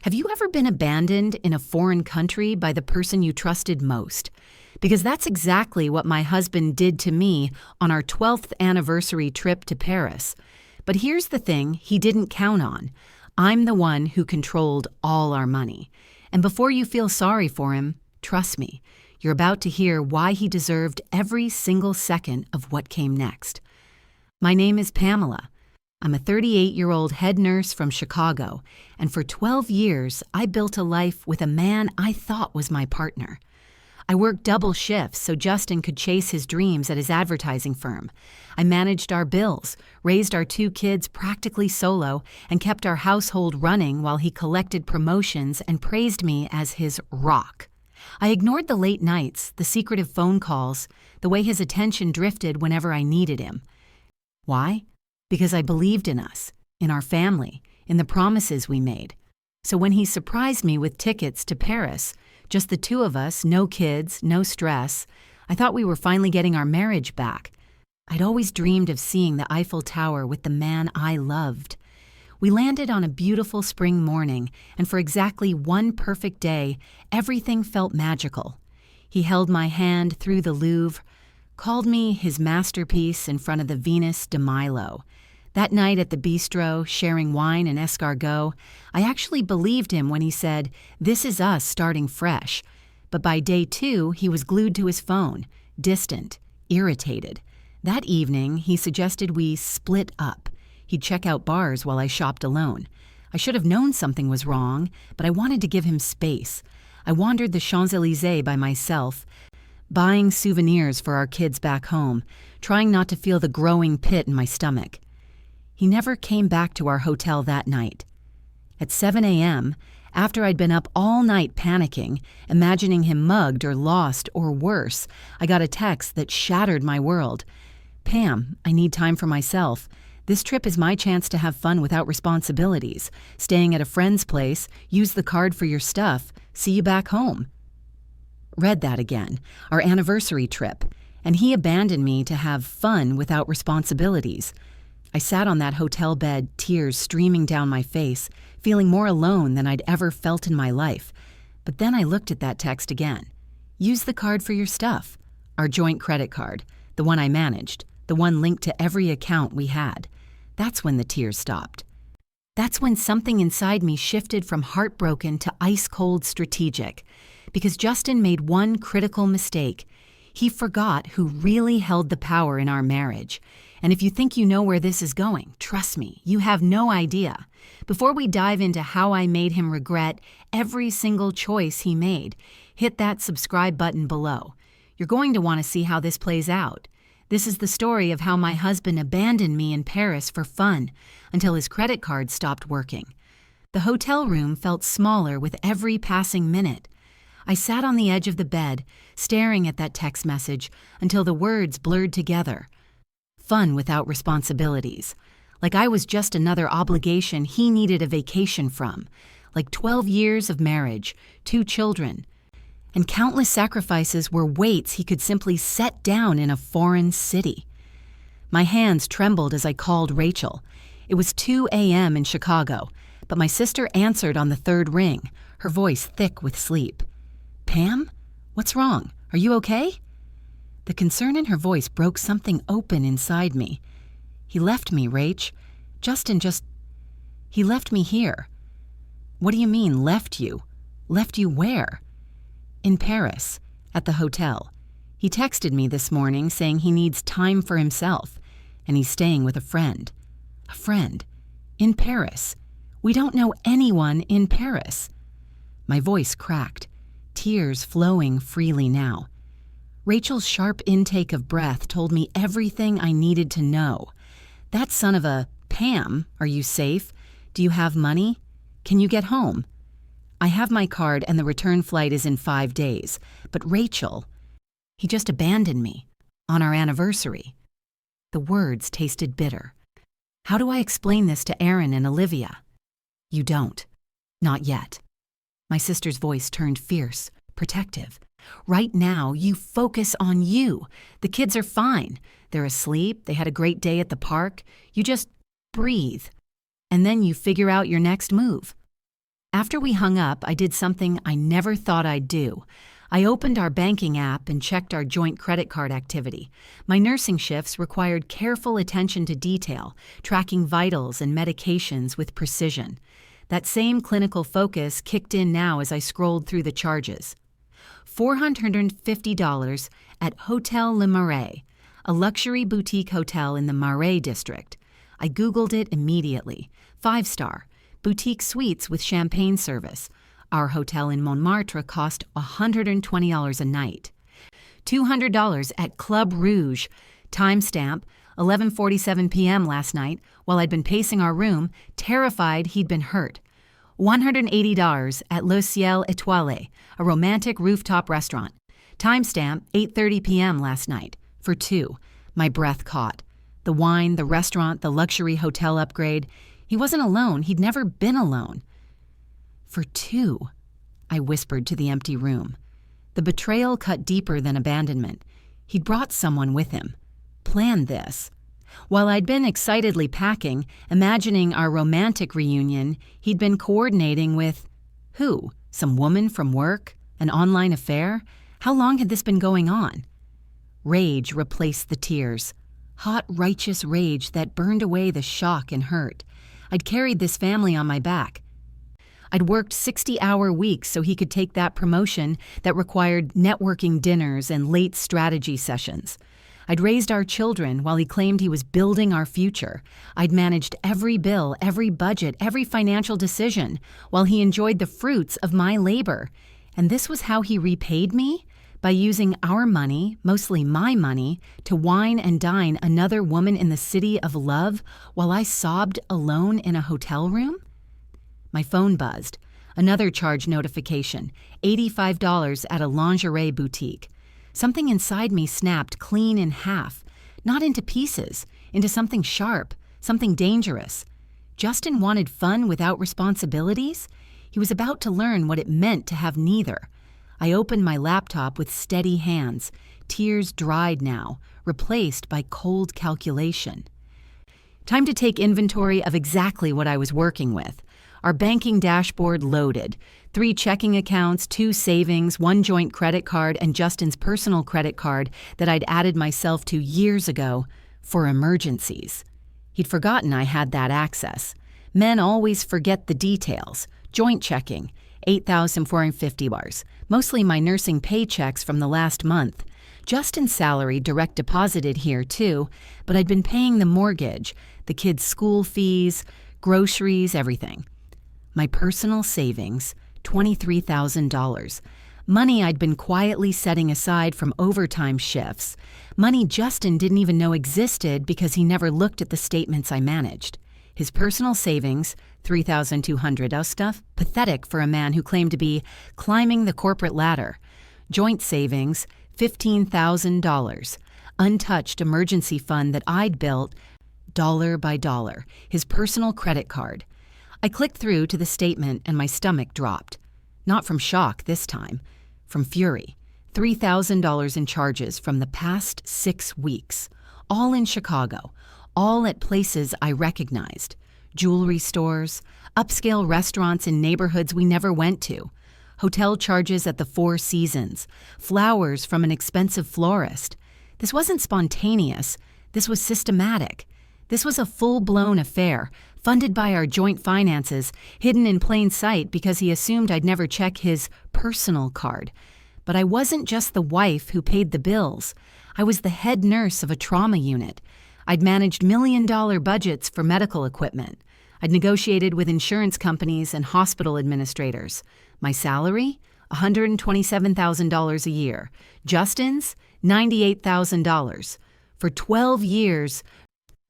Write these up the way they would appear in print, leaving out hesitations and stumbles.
Have you ever been abandoned in a foreign country by the person you trusted most? Because that's exactly what my husband did to me on our 12th anniversary trip to Paris. But here's the thing he didn't count on. I'm the one who controlled all our money. And before you feel sorry for him, trust me, you're about to hear why he deserved every single second of what came next. My name is Pamela. I'm a 38-year-old head nurse from Chicago, and for 12 years, I built a life with a man I thought was my partner. I worked double shifts so Justin could chase his dreams at his advertising firm. I managed our bills, raised our 2 kids practically solo, and kept our household running while he collected promotions and praised me as his rock. I ignored the late nights, the secretive phone calls, the way his attention drifted whenever I needed him. Why? Because I believed in us, in our family, in the promises we made. So when he surprised me with tickets to Paris, just the 2 of us, no kids, no stress, I thought we were finally getting our marriage back. I'd always dreamed of seeing the Eiffel Tower with the man I loved. We landed on a beautiful spring morning, and for exactly one perfect day, everything felt magical. He held my hand through the Louvre, called me his masterpiece in front of the Venus de Milo. That night at the bistro, sharing wine and escargot, I actually believed him when he said, "This is us starting fresh." But by day 2, he was glued to his phone, distant, irritated. That evening, he suggested we split up. He'd check out bars while I shopped alone. I should have known something was wrong, but I wanted to give him space. I wandered the Champs-Élysées by myself, buying souvenirs for our kids back home, trying not to feel the growing pit in my stomach. He never came back to our hotel that night. At 7 a.m., after I'd been up all night panicking, imagining him mugged or lost or worse, I got a text that shattered my world. "Pam, I need time for myself. This trip is my chance to have fun without responsibilities. Staying at a friend's place, use the card for your stuff, see you back home." Read that again, our anniversary trip, and he abandoned me to have fun without responsibilities. I sat on that hotel bed, tears streaming down my face, feeling more alone than I'd ever felt in my life. But then I looked at that text again. Use the card for your stuff. Our joint credit card, the one I managed, the one linked to every account we had. That's when the tears stopped. That's when something inside me shifted from heartbroken to ice-cold strategic. Because Justin made one critical mistake. He forgot who really held the power in our marriage. And if you think you know where this is going, trust me, you have no idea. Before we dive into how I made him regret every single choice he made, hit that subscribe button below. You're going to want to see how this plays out. This is the story of how my husband abandoned me in Paris for fun until his credit card stopped working. The hotel room felt smaller with every passing minute. I sat on the edge of the bed, staring at that text message until the words blurred together. Fun without responsibilities. Like I was just another obligation he needed a vacation from. Like 12 years of marriage, 2 children. And countless sacrifices were weights he could simply set down in a foreign city. My hands trembled as I called Rachel. It was 2 a.m. in Chicago, but my sister answered on the 3rd ring, her voice thick with sleep. "Pam? What's wrong? Are you okay?" The concern in her voice broke something open inside me. "He left me, Rach. Justin he left me here." "What do you mean, left you? Left you where?" "In Paris, at the hotel. He texted me this morning saying he needs time for himself, and he's staying with a friend." "A friend? In Paris? We don't know anyone in Paris." My voice cracked, tears flowing freely now. Rachel's sharp intake of breath told me everything I needed to know. That son of a, "Pam, are you safe? Do you have money? Can you get home?" "I have my card and the return flight is in 5 days. But Rachel, he just abandoned me on our anniversary." The words tasted bitter. How do I explain this to Aaron and Olivia? "You don't. Not yet." My sister's voice turned fierce, protective. "Right now, you focus on you. The kids are fine. They're asleep. They had a great day at the park. You just breathe. And then you figure out your next move." After we hung up, I did something I never thought I'd do. I opened our banking app and checked our joint credit card activity. My nursing shifts required careful attention to detail, tracking vitals and medications with precision. That same clinical focus kicked in now as I scrolled through the charges. $450 at Hotel Le Marais, a luxury boutique hotel in the Marais district. I Googled it immediately. 5-star, boutique suites with champagne service. Our hotel in Montmartre cost $120 a night. $200 at Club Rouge. Timestamp, 11:47 p.m. last night, while I'd been pacing our room, terrified he'd been hurt. $180 at Le Ciel Étoilé, a romantic rooftop restaurant. Timestamp, 8:30 p.m. last night, for two. My breath caught. The wine, the restaurant, the luxury hotel upgrade. He wasn't alone. He'd never been alone. For two, I whispered to the empty room. The betrayal cut deeper than abandonment. He'd brought someone with him. Planned this. While I'd been excitedly packing, imagining our romantic reunion, he'd been coordinating with who? Some woman from work? An online affair? How long had this been going on? Rage replaced the tears. Hot, righteous rage that burned away the shock and hurt. I'd carried this family on my back. I'd worked 60-hour weeks so he could take that promotion that required networking dinners and late strategy sessions. I'd raised our children while he claimed he was building our future. I'd managed every bill, every budget, every financial decision, while he enjoyed the fruits of my labor. And this was how he repaid me? By using our money, mostly my money, to wine and dine another woman in the city of love while I sobbed alone in a hotel room? My phone buzzed. Another charge notification, $85 at a lingerie boutique. Something inside me snapped clean in half, not into pieces, into something sharp, something dangerous. Justin wanted fun without responsibilities? He was about to learn what it meant to have neither. I opened my laptop with steady hands, tears dried now, replaced by cold calculation. Time to take inventory of exactly what I was working with. Our banking dashboard loaded. 3 checking accounts, 2 savings, 1 joint credit card, and Justin's personal credit card that I'd added myself to years ago for emergencies. He'd forgotten I had that access. Men always forget the details. Joint checking, $8,450, mostly my nursing paychecks from the last month. Justin's salary direct deposited here too, but I'd been paying the mortgage, the kids' school fees, groceries, everything. My personal savings, $23,000. Money I'd been quietly setting aside from overtime shifts. Money Justin didn't even know existed because he never looked at the statements I managed. His personal savings, $3,200 of stuff, pathetic for a man who claimed to be climbing the corporate ladder. Joint savings, $15,000. Untouched emergency fund that I'd built, dollar by dollar. His personal credit card. I clicked through to the statement and my stomach dropped. Not from shock this time, from fury. $3,000 in charges from the past 6 weeks. All in Chicago. All at places I recognized. Jewelry stores, upscale restaurants in neighborhoods we never went to. Hotel charges at the Four Seasons. Flowers from an expensive florist. This wasn't spontaneous. This was systematic. This was a full-blown affair, funded by our joint finances, hidden in plain sight because he assumed I'd never check his personal card. But I wasn't just the wife who paid the bills. I was the head nurse of a trauma unit. I'd managed million-dollar budgets for medical equipment. I'd negotiated with insurance companies and hospital administrators. My salary? $127,000 a year. Justin's? $98,000. For 12 years,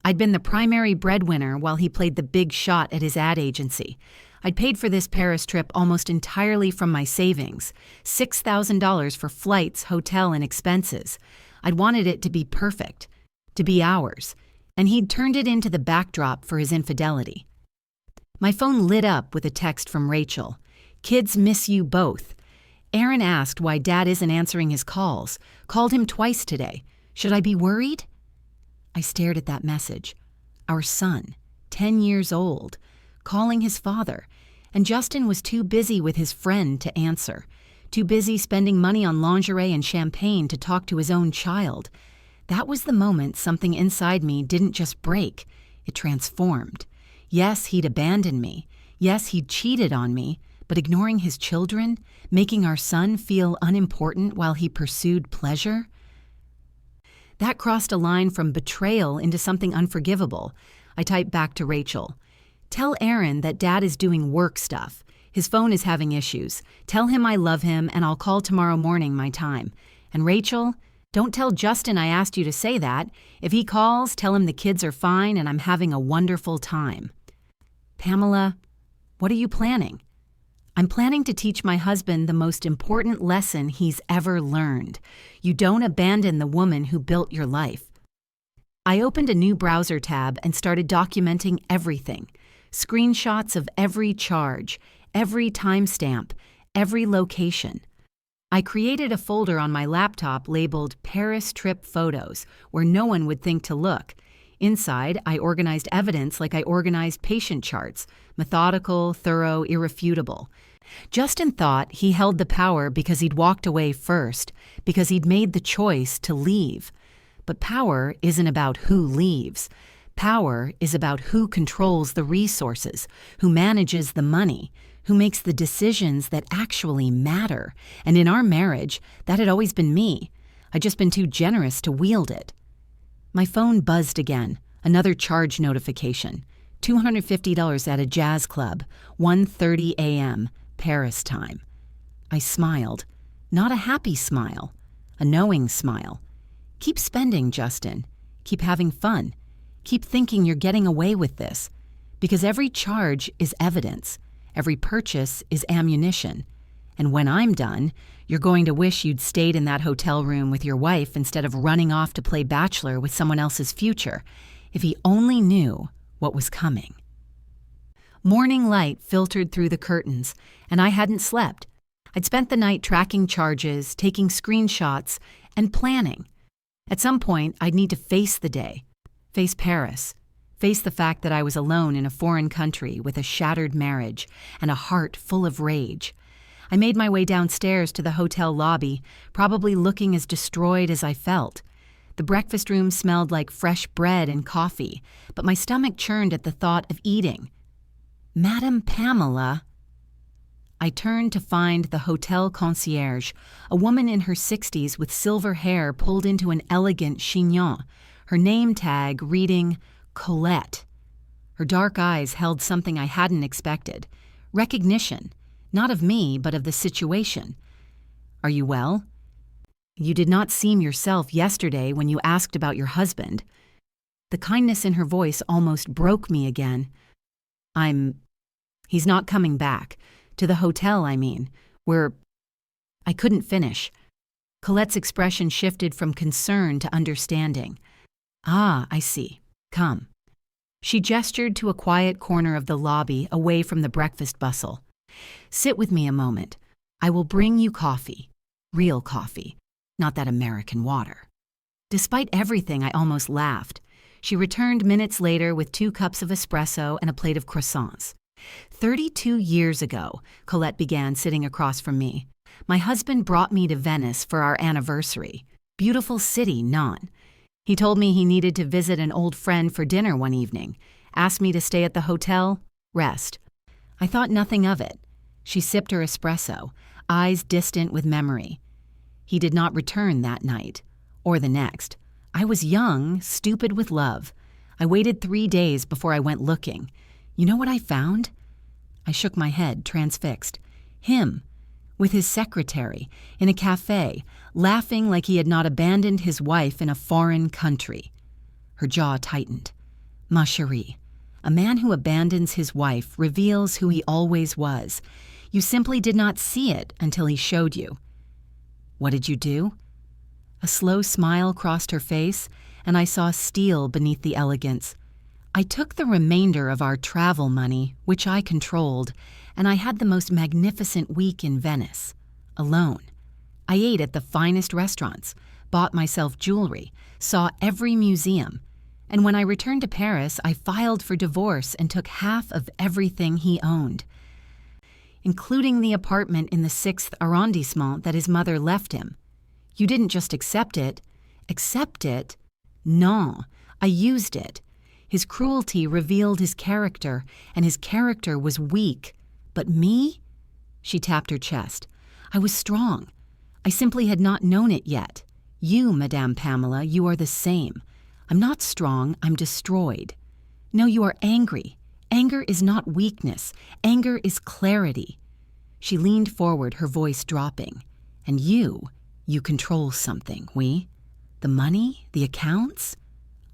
I'd been the primary breadwinner while he played the big shot at his ad agency. I'd paid for this Paris trip almost entirely from my savings, $6,000 for flights, hotel, and expenses. I'd wanted it to be perfect, to be ours, and he'd turned it into the backdrop for his infidelity. My phone lit up with a text from Rachel. "Kids miss you both." Aaron asked why Dad isn't answering his calls. Called him twice today. Should I be worried? I stared at that message. Our son, 10 years old, calling his father. and Justin was too busy with his friend to answer, too busy spending money on lingerie and champagne to talk to his own child. That was the moment something inside me didn't just break, it transformed. Yes, he'd abandoned me. Yes, he'd cheated on me, but ignoring his children, making our son feel unimportant while he pursued pleasure? That crossed a line from betrayal into something unforgivable. I typed back to Rachel. Tell Aaron that Dad is doing work stuff. His phone is having issues. Tell him I love him and I'll call tomorrow morning my time. And Rachel, don't tell Justin I asked you to say that. If he calls, tell him the kids are fine and I'm having a wonderful time. Pamela, what are you planning? I'm planning to teach my husband the most important lesson he's ever learned. You don't abandon the woman who built your life. I opened a new browser tab and started documenting everything. Screenshots of every charge, every timestamp, every location. I created a folder on my laptop labeled Paris Trip Photos, where no one would think to look. Inside, I organized evidence like I organized patient charts, methodical, thorough, irrefutable. Justin thought he held the power because he'd walked away first, because he'd made the choice to leave. But power isn't about who leaves. Power is about who controls the resources, who manages the money, who makes the decisions that actually matter. And in our marriage, that had always been me. I'd just been too generous to wield it. My phone buzzed again, another charge notification. $250 at a jazz club, 1:30 a.m., Paris time. I smiled. Not a happy smile, a knowing smile. Keep spending, Justin. Keep having fun. Keep thinking you're getting away with this. Because every charge is evidence. Every purchase is ammunition. And when I'm done, you're going to wish you'd stayed in that hotel room with your wife instead of running off to play bachelor with someone else's future. If he only knew what was coming. Morning light filtered through the curtains, and I hadn't slept. I'd spent the night tracking charges, taking screenshots, and planning. At some point, I'd need to face the day, face Paris, face the fact that I was alone in a foreign country with a shattered marriage and a heart full of rage. I made my way downstairs to the hotel lobby, probably looking as destroyed as I felt. The breakfast room smelled like fresh bread and coffee, but my stomach churned at the thought of eating. Madam Pamela. I turned to find the hotel concierge, a woman in her 60s with silver hair pulled into an elegant chignon, her name tag reading Colette. Her dark eyes held something I hadn't expected. Recognition, not of me, but of the situation. Are you well? You did not seem yourself yesterday when you asked about your husband. The kindness in her voice almost broke me again. He's not coming back. To the hotel, I mean. I couldn't finish. Colette's expression shifted from concern to understanding. Ah, I see. Come. She gestured to a quiet corner of the lobby away from the breakfast bustle. Sit with me a moment. I will bring you coffee. Real coffee. Not that American water. Despite everything, I almost laughed. She returned minutes later with 2 cups of espresso and a plate of croissants. 32 years ago, Colette began sitting across from me. My husband brought me to Venice for our anniversary. Beautiful city, non. He told me he needed to visit an old friend for dinner one evening, asked me to stay at the hotel, rest. I thought nothing of it. She sipped her espresso, eyes distant with memory. He did not return that night, or the next. I was young, stupid with love. I waited 3 days before I went looking. You know what I found? I shook my head, transfixed. Him, with his secretary, in a cafe, laughing like he had not abandoned his wife in a foreign country. Her jaw tightened. Ma chérie, a man who abandons his wife reveals who he always was. You simply did not see it until he showed you. What did you do? A slow smile crossed her face, and I saw steel beneath the elegance. I took the remainder of our travel money, which I controlled, and I had the most magnificent week in Venice, alone. I ate at the finest restaurants, bought myself jewelry, saw every museum, and when I returned to Paris, I filed for divorce and took half of everything he owned. including the apartment in the 6th arrondissement that his mother left him. You didn't just accept it. Accept it? Non, I used it. His cruelty revealed his character, and his character was weak. But me? She tapped her chest. I was strong. I simply had not known it yet. You, Madame Pamela, you are the same. I'm not strong, I'm destroyed. No, you are angry. Anger is not weakness. Anger is clarity. She leaned forward, her voice dropping. And you control something, oui? The money? The accounts?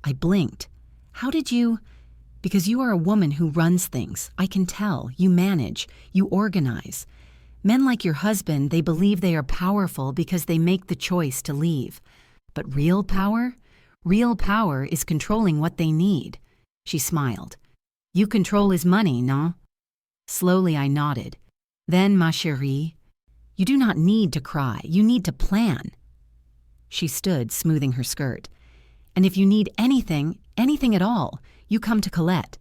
I blinked. How did you? Because you are a woman who runs things. I can tell. You manage. You organize. Men like your husband, they believe they are powerful because they make the choice to leave. But real power? Real power is controlling what they need. She smiled. You control his money, no? Slowly I nodded. Then, ma chérie, you do not need to cry. You need to plan. She stood, smoothing her skirt. And if you need anything at all, you come to Colette.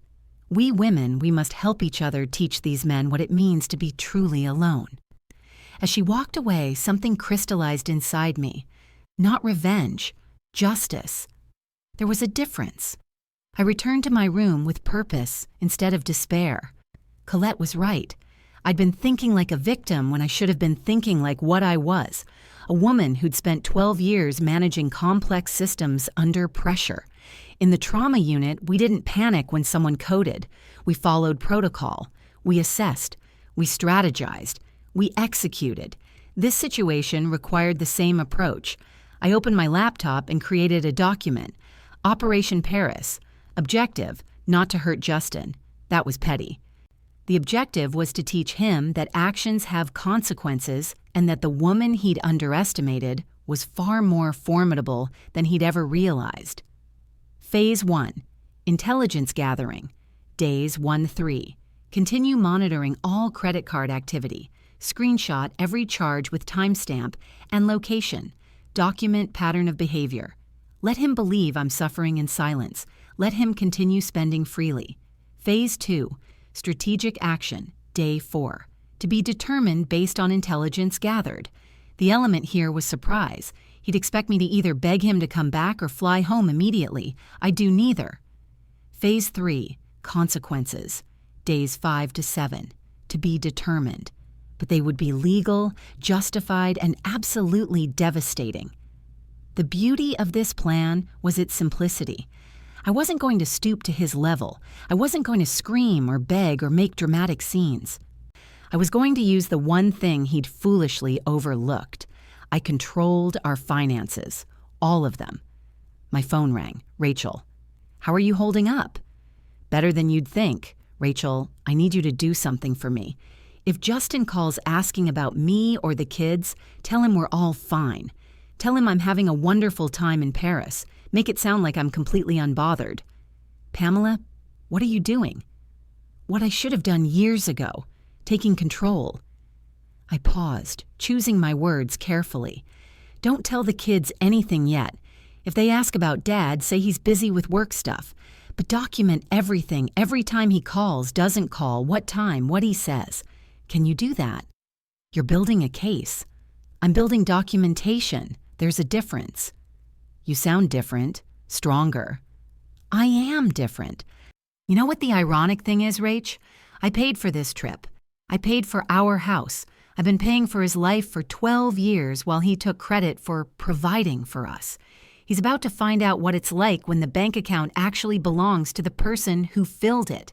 We women, we must help each other teach these men what it means to be truly alone. As she walked away, something crystallized inside me. Not revenge, justice. There was a difference. I returned to my room with purpose instead of despair. Colette was right. I'd been thinking like a victim when I should have been thinking like what I was, a woman who'd spent 12 years managing complex systems under pressure. In the trauma unit, we didn't panic when someone coded. We followed protocol. We assessed. We strategized. We executed. This situation required the same approach. I opened my laptop and created a document. Operation Paris. Objective, not to hurt Justin. That was petty. The objective was to teach him that actions have consequences and that the woman he'd underestimated was far more formidable than he'd ever realized. Phase 1. Intelligence gathering. Days 1-3. Continue monitoring all credit card activity. Screenshot every charge with timestamp and location. Document pattern of behavior. Let him believe I'm suffering in silence. Let him continue spending freely. Phase 2. Strategic action. Day 4. To be determined based on intelligence gathered. The element here was surprise. He'd expect me to either beg him to come back or fly home immediately. I'd do neither. Phase 3. Consequences. Days 5-7. To be determined. But they would be legal, justified, and absolutely devastating. The beauty of this plan was its simplicity. I wasn't going to stoop to his level. I wasn't going to scream or beg or make dramatic scenes. I was going to use the one thing he'd foolishly overlooked. I controlled our finances, all of them. My phone rang. Rachel. How are you holding up? Better than you'd think. Rachel, I need you to do something for me. If Justin calls asking about me or the kids, tell him we're all fine. Tell him I'm having a wonderful time in Paris. Make it sound like I'm completely unbothered. Pamela, what are you doing? What I should have done years ago, taking control. I paused, choosing my words carefully. Don't tell the kids anything yet. If they ask about Dad, say he's busy with work stuff. But document everything, every time he calls, doesn't call, what time, what he says. Can you do that? You're building a case. I'm building documentation. There's a difference. You sound different, stronger. I am different. You know what the ironic thing is, Rach? I paid for this trip. I paid for our house. I've been paying for his life for 12 years while he took credit for providing for us. He's about to find out what it's like when the bank account actually belongs to the person who filled it.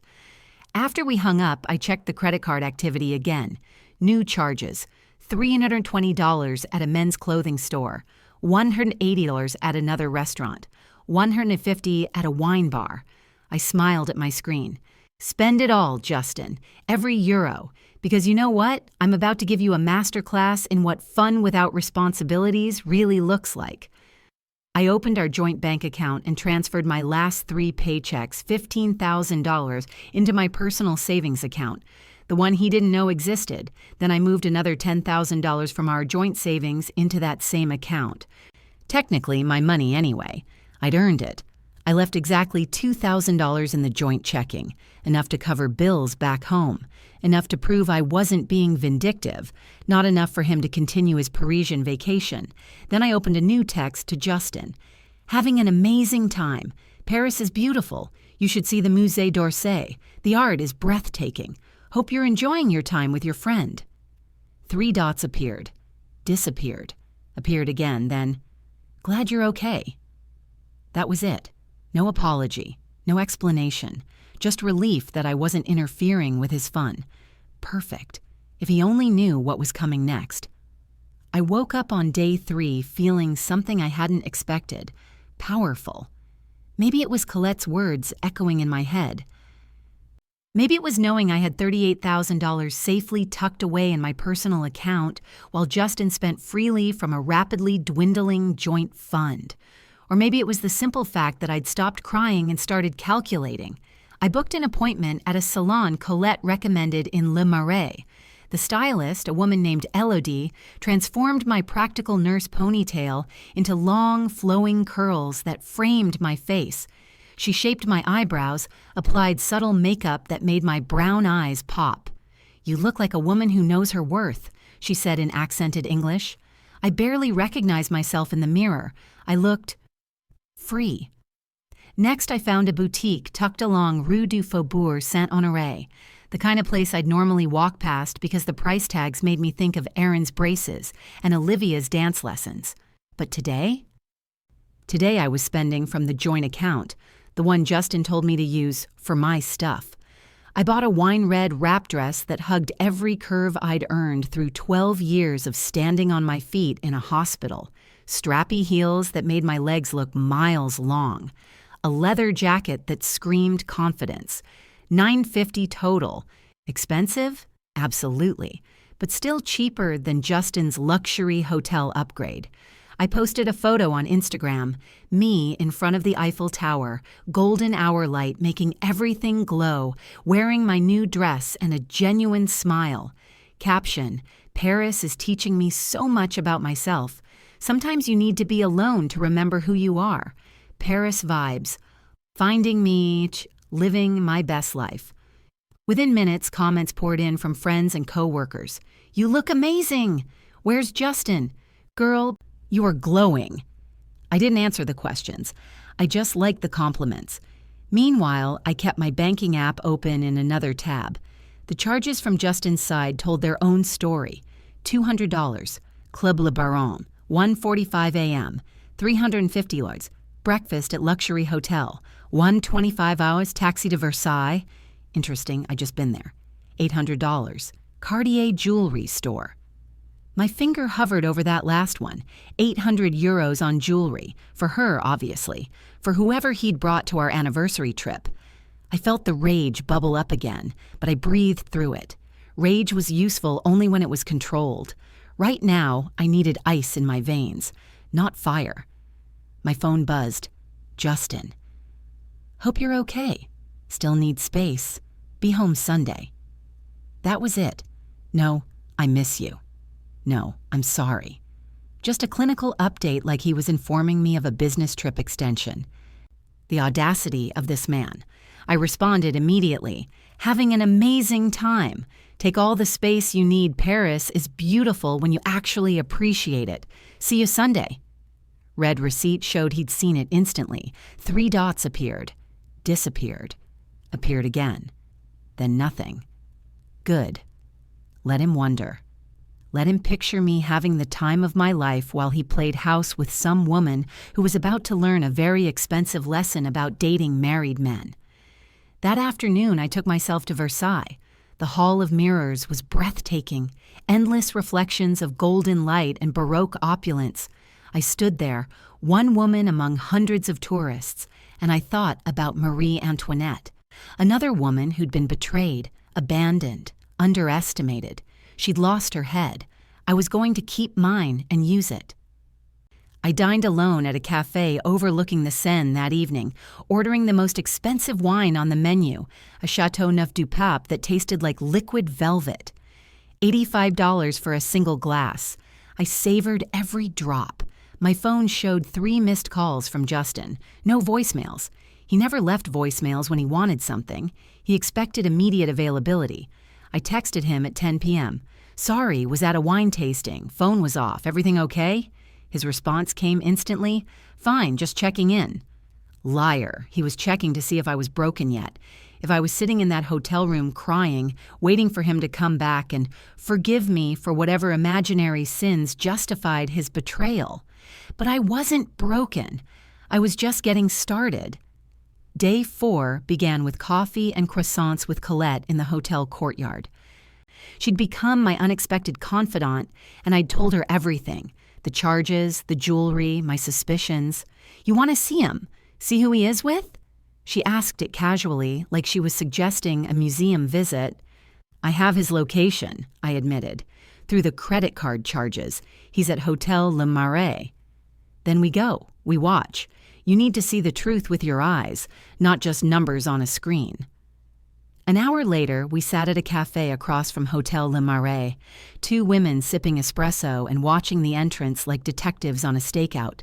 After we hung up, I checked the credit card activity again. New charges. $320 at a men's clothing store. $180 at another restaurant. $150 at a wine bar. I smiled at my screen. Spend it all, Justin. Every euro. Because you know what? I'm about to give you a masterclass in what fun without responsibilities really looks like. I opened our joint bank account and transferred my last 3 paychecks, $15,000, into my personal savings account, the one he didn't know existed. Then I moved another $10,000 from our joint savings into that same account. Technically, my money anyway. I'd earned it. I left exactly $2,000 in the joint checking, enough to cover bills back home, enough to prove I wasn't being vindictive, not enough for him to continue his Parisian vacation. Then I opened a new text to Justin. Having an amazing time. Paris is beautiful. You should see the Musée d'Orsay. The art is breathtaking. Hope you're enjoying your time with your friend. 3 dots appeared, disappeared, appeared again, then, glad you're okay. That was it. No apology, no explanation, just relief that I wasn't interfering with his fun. Perfect. If he only knew what was coming next. I woke up on day 3 feeling something I hadn't expected. Powerful. Maybe it was Colette's words echoing in my head. Maybe it was knowing I had $38,000 safely tucked away in my personal account while Justin spent freely from a rapidly dwindling joint fund. Or maybe it was the simple fact that I'd stopped crying and started calculating. I booked an appointment at a salon Colette recommended in Le Marais. The stylist, a woman named Elodie, transformed my practical nurse ponytail into long, flowing curls that framed my face. She shaped my eyebrows, applied subtle makeup that made my brown eyes pop. "You look like a woman who knows her worth," she said in accented English. I barely recognized myself in the mirror. I looked free. Next, I found a boutique tucked along Rue du Faubourg Saint-Honoré, the kind of place I'd normally walk past because the price tags made me think of Aaron's braces and Olivia's dance lessons. But today? Today I was spending from the joint account, the one Justin told me to use for my stuff. I bought a wine-red wrap dress that hugged every curve I'd earned through 12 years of standing on my feet in a hospital, strappy heels that made my legs look miles long, a leather jacket that screamed confidence. $950 total. Expensive? Absolutely. But still cheaper than Justin's luxury hotel upgrade. I posted a photo on Instagram, me in front of the Eiffel Tower, golden hour light making everything glow, wearing my new dress and a genuine smile. Caption, Paris is teaching me so much about myself. Sometimes you need to be alone to remember who you are. Paris vibes. Finding me, living my best life. Within minutes, comments poured in from friends and co-workers. "You look amazing! Where's Justin? Girl, you are glowing." I didn't answer the questions. I just liked the compliments. Meanwhile, I kept my banking app open in another tab. The charges from Justin's side told their own story. $200. Club Le Baron. 1:45 a.m. $350. Breakfast at luxury hotel. 1:25 hours taxi to Versailles. Interesting, I just been there. $800. Cartier jewelry store. My finger hovered over that last one. 800 euros on jewelry. For her, obviously. For whoever he'd brought to our anniversary trip. I felt the rage bubble up again, but I breathed through it. Rage was useful only when it was controlled. Right now, I needed ice in my veins, not fire. My phone buzzed. Justin. "Hope you're okay. Still need space. Be home Sunday." That was it. No, I miss you. No, I'm sorry. Just a clinical update like he was informing me of a business trip extension. The audacity of this man. I responded immediately. "Having an amazing time. Take all the space you need. Paris is beautiful when you actually appreciate it. See you Sunday." Red receipt showed he'd seen it instantly. 3 dots appeared. Disappeared. Appeared again. Then nothing. Good. Let him wonder. Let him picture me having the time of my life while he played house with some woman who was about to learn a very expensive lesson about dating married men. That afternoon, I took myself to Versailles. The Hall of Mirrors was breathtaking, endless reflections of golden light and Baroque opulence. I stood there, one woman among hundreds of tourists, and I thought about Marie Antoinette, another woman who'd been betrayed, abandoned, underestimated. She'd lost her head. I was going to keep mine and use it. I dined alone at a cafe overlooking the Seine that evening, ordering the most expensive wine on the menu, a Chateau Neuf du Pape that tasted like liquid velvet. $85 for a single glass. I savored every drop. My phone showed 3 missed calls from Justin, no voicemails. He never left voicemails when he wanted something. He expected immediate availability. I texted him at 10 p.m. Sorry, was at a wine tasting. Phone was off. Everything okay? His response came instantly. Fine, just checking in. Liar. He was checking to see if I was broken yet. If I was sitting in that hotel room crying, waiting for him to come back and forgive me for whatever imaginary sins justified his betrayal. But I wasn't broken. I was just getting started. Day 4 began with coffee and croissants with Colette in the hotel courtyard. She'd become my unexpected confidant, and I'd told her everything. The charges, the jewelry, my suspicions. You want to see him? See who he is with? She asked it casually, like she was suggesting a museum visit. I have his location, I admitted. Through the credit card charges. He's at Hotel Le Marais. Then we go. We watch. You need to see the truth with your eyes, not just numbers on a screen. An hour later, we sat at a cafe across from Hotel Le Marais, 2 women sipping espresso and watching the entrance like detectives on a stakeout.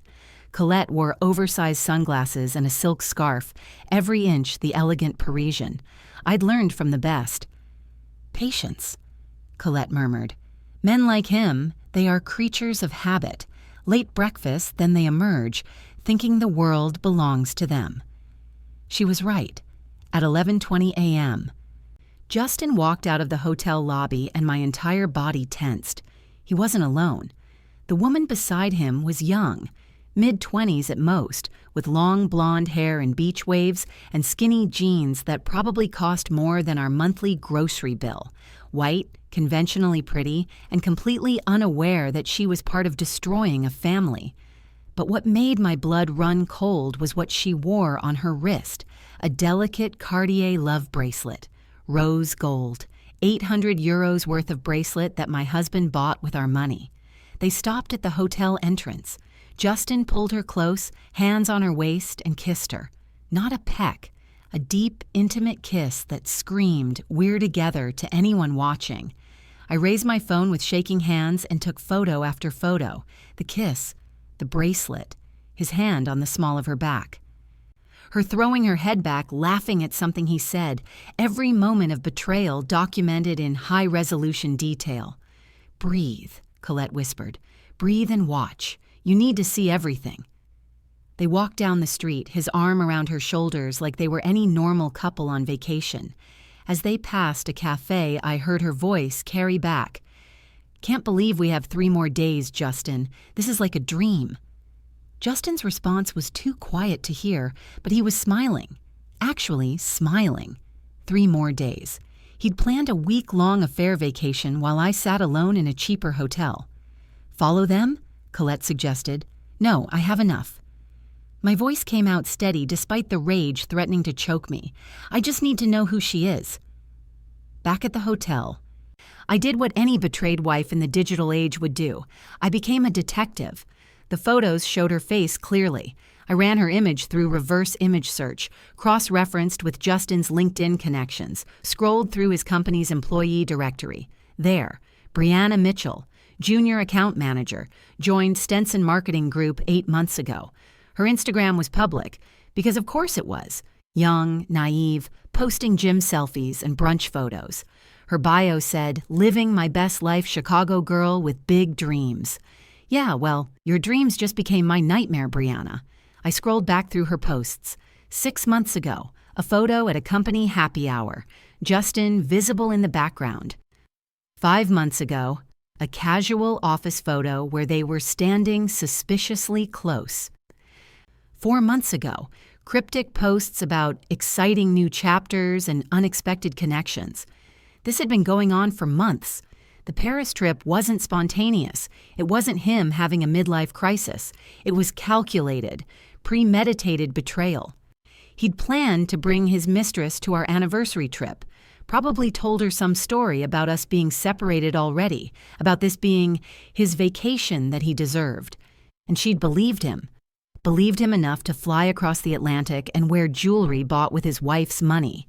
Colette wore oversized sunglasses and a silk scarf, every inch the elegant Parisian. I'd learned from the best. Patience, Colette murmured. Men like him, they are creatures of habit. Late breakfast, then they emerge, thinking the world belongs to them. She was right. At 11:20 a.m., Justin walked out of the hotel lobby and my entire body tensed. He wasn't alone. The woman beside him was young, mid-20s at most, with long blonde hair and beach waves and skinny jeans that probably cost more than our monthly grocery bill. White, conventionally pretty, and completely unaware that she was part of destroying a family. But what made my blood run cold was what she wore on her wrist, a delicate Cartier love bracelet, rose gold, 800 euros worth of bracelet that my husband bought with our money. They stopped at the hotel entrance. Justin pulled her close, hands on her waist, and kissed her. Not a peck, a deep, intimate kiss that screamed, "We're together," to anyone watching. I raised my phone with shaking hands and took photo after photo. The kiss, the bracelet, his hand on the small of her back. Her throwing her head back, laughing at something he said, every moment of betrayal documented in high-resolution detail. "Breathe," Colette whispered. "Breathe and watch. You need to see everything." They walked down the street, his arm around her shoulders like they were any normal couple on vacation. As they passed a cafe, I heard her voice carry back. "Can't believe we have 3 more days, Justin. This is like a dream." Justin's response was too quiet to hear, but he was smiling. Actually, smiling. 3 more days. He'd planned a week-long affair vacation while I sat alone in a cheaper hotel. "Follow them?" Colette suggested. "No, I have enough." My voice came out steady despite the rage threatening to choke me. "I just need to know who she is." Back at the hotel, I did what any betrayed wife in the digital age would do. I became a detective. The photos showed her face clearly. I ran her image through reverse image search, cross-referenced with Justin's LinkedIn connections, scrolled through his company's employee directory. There, Brianna Mitchell, junior account manager, joined Stenson Marketing Group 8 months ago. Her Instagram was public, because of course it was. Young, naive, posting gym selfies and brunch photos. Her bio said, "Living my best life Chicago girl with big dreams." Yeah, well, your dreams just became my nightmare, Brianna. I scrolled back through her posts. 6 months ago, a photo at a company happy hour. Justin visible in the background. 5 months ago, a casual office photo where they were standing suspiciously close. 4 months ago, cryptic posts about exciting new chapters and unexpected connections. This had been going on for months. The Paris trip wasn't spontaneous. It wasn't him having a midlife crisis. It was calculated, premeditated betrayal. He'd planned to bring his mistress to our anniversary trip, probably told her some story about us being separated already, about this being his vacation that he deserved. And she'd believed him enough to fly across the Atlantic and wear jewelry bought with his wife's money.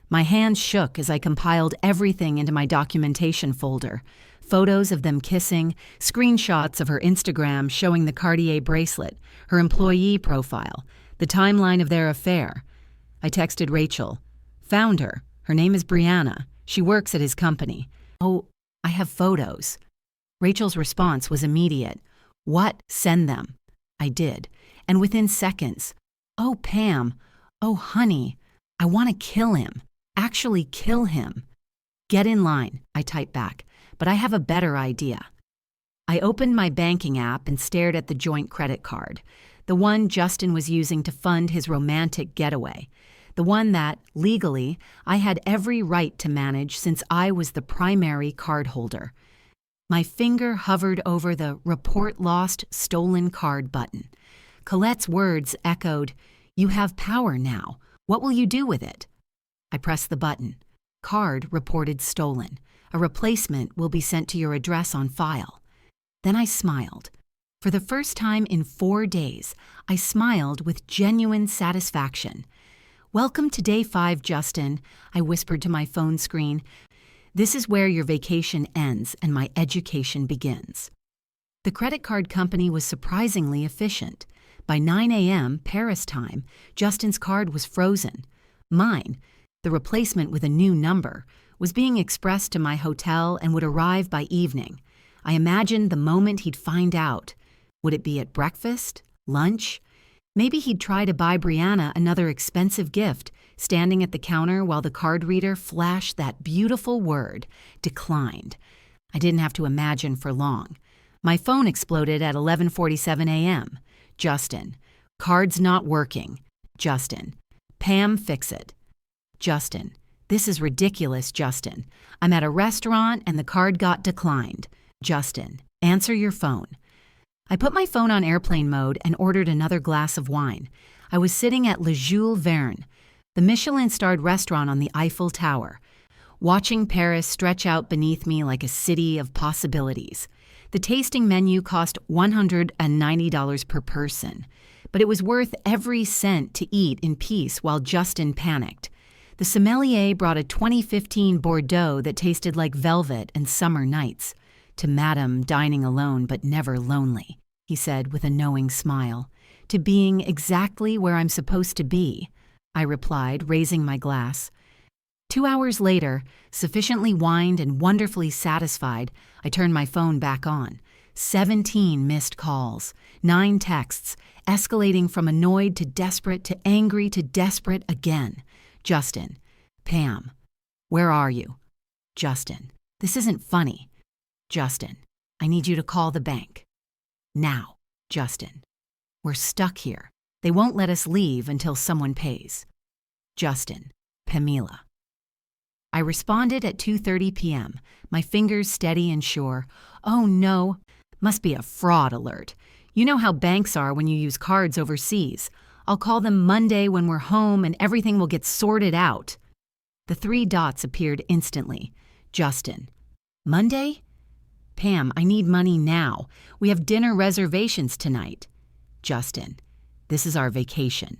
My hands shook as I compiled everything into my documentation folder. Photos of them kissing, screenshots of her Instagram showing the Cartier bracelet, her employee profile, the timeline of their affair. I texted Rachel. Found her. Her name is Brianna. She works at his company. Oh, I have photos. Rachel's response was immediate. What? Send them. I did. And within seconds, oh, Pam. Oh, honey. I want to kill him. Actually kill him. Get in line, I typed back. But I have a better idea. I opened my banking app and stared at the joint credit card, the one Justin was using to fund his romantic getaway, the one that, legally, I had every right to manage since I was the primary cardholder. My finger hovered over the Report Lost Stolen Card button. Colette's words echoed, "You have power now. What will you do with it?" I pressed the button. Card reported stolen. A replacement will be sent to your address on file. Then I smiled. For the first time in 4 days, I smiled with genuine satisfaction. "Welcome to day 5, Justin," I whispered to my phone screen. "This is where your vacation ends and my education begins." The credit card company was surprisingly efficient. By 9 a.m. Paris time, Justin's card was frozen. Mine, the replacement with a new number, was being expressed to my hotel and would arrive by evening. I imagined the moment he'd find out. Would it be at breakfast? Lunch? Maybe he'd try to buy Brianna another expensive gift, standing at the counter while the card reader flashed that beautiful word, declined. I didn't have to imagine for long. My phone exploded at 11:47 a.m. Justin. "Card's not working." Justin. "Pam, fix it." Justin. "This is ridiculous, Justin. I'm at a restaurant and the card got declined." Justin. "Answer your phone." I put my phone on airplane mode and ordered another glass of wine. I was sitting at Le Jules Verne, the Michelin-starred restaurant on the Eiffel Tower, watching Paris stretch out beneath me like a city of possibilities. The tasting menu cost $190 per person, but it was worth every cent to eat in peace while Justin panicked. The sommelier brought a 2015 Bordeaux that tasted like velvet and summer nights. "To Madame dining alone but never lonely," he said with a knowing smile. "To being exactly where I'm supposed to be," I replied, raising my glass. 2 hours later, sufficiently wined and wonderfully satisfied, I turned my phone back on. 17 missed calls, 9 texts, escalating from annoyed to desperate to angry to desperate again. Justin. "Pam. Where are you?" Justin. "This isn't funny." Justin. "I need you to call the bank. Now." Justin. "We're stuck here. They won't let us leave until someone pays." Justin. "Pamela." I responded at 2:30 p.m., my fingers steady and sure. Oh no, must be a fraud alert. You know how banks are when you use cards overseas. I'll call them Monday when we're home and everything will get sorted out. The 3 dots appeared instantly. Justin. "Monday?" "Pam, I need money now. We have dinner reservations tonight." Justin. "This is our vacation."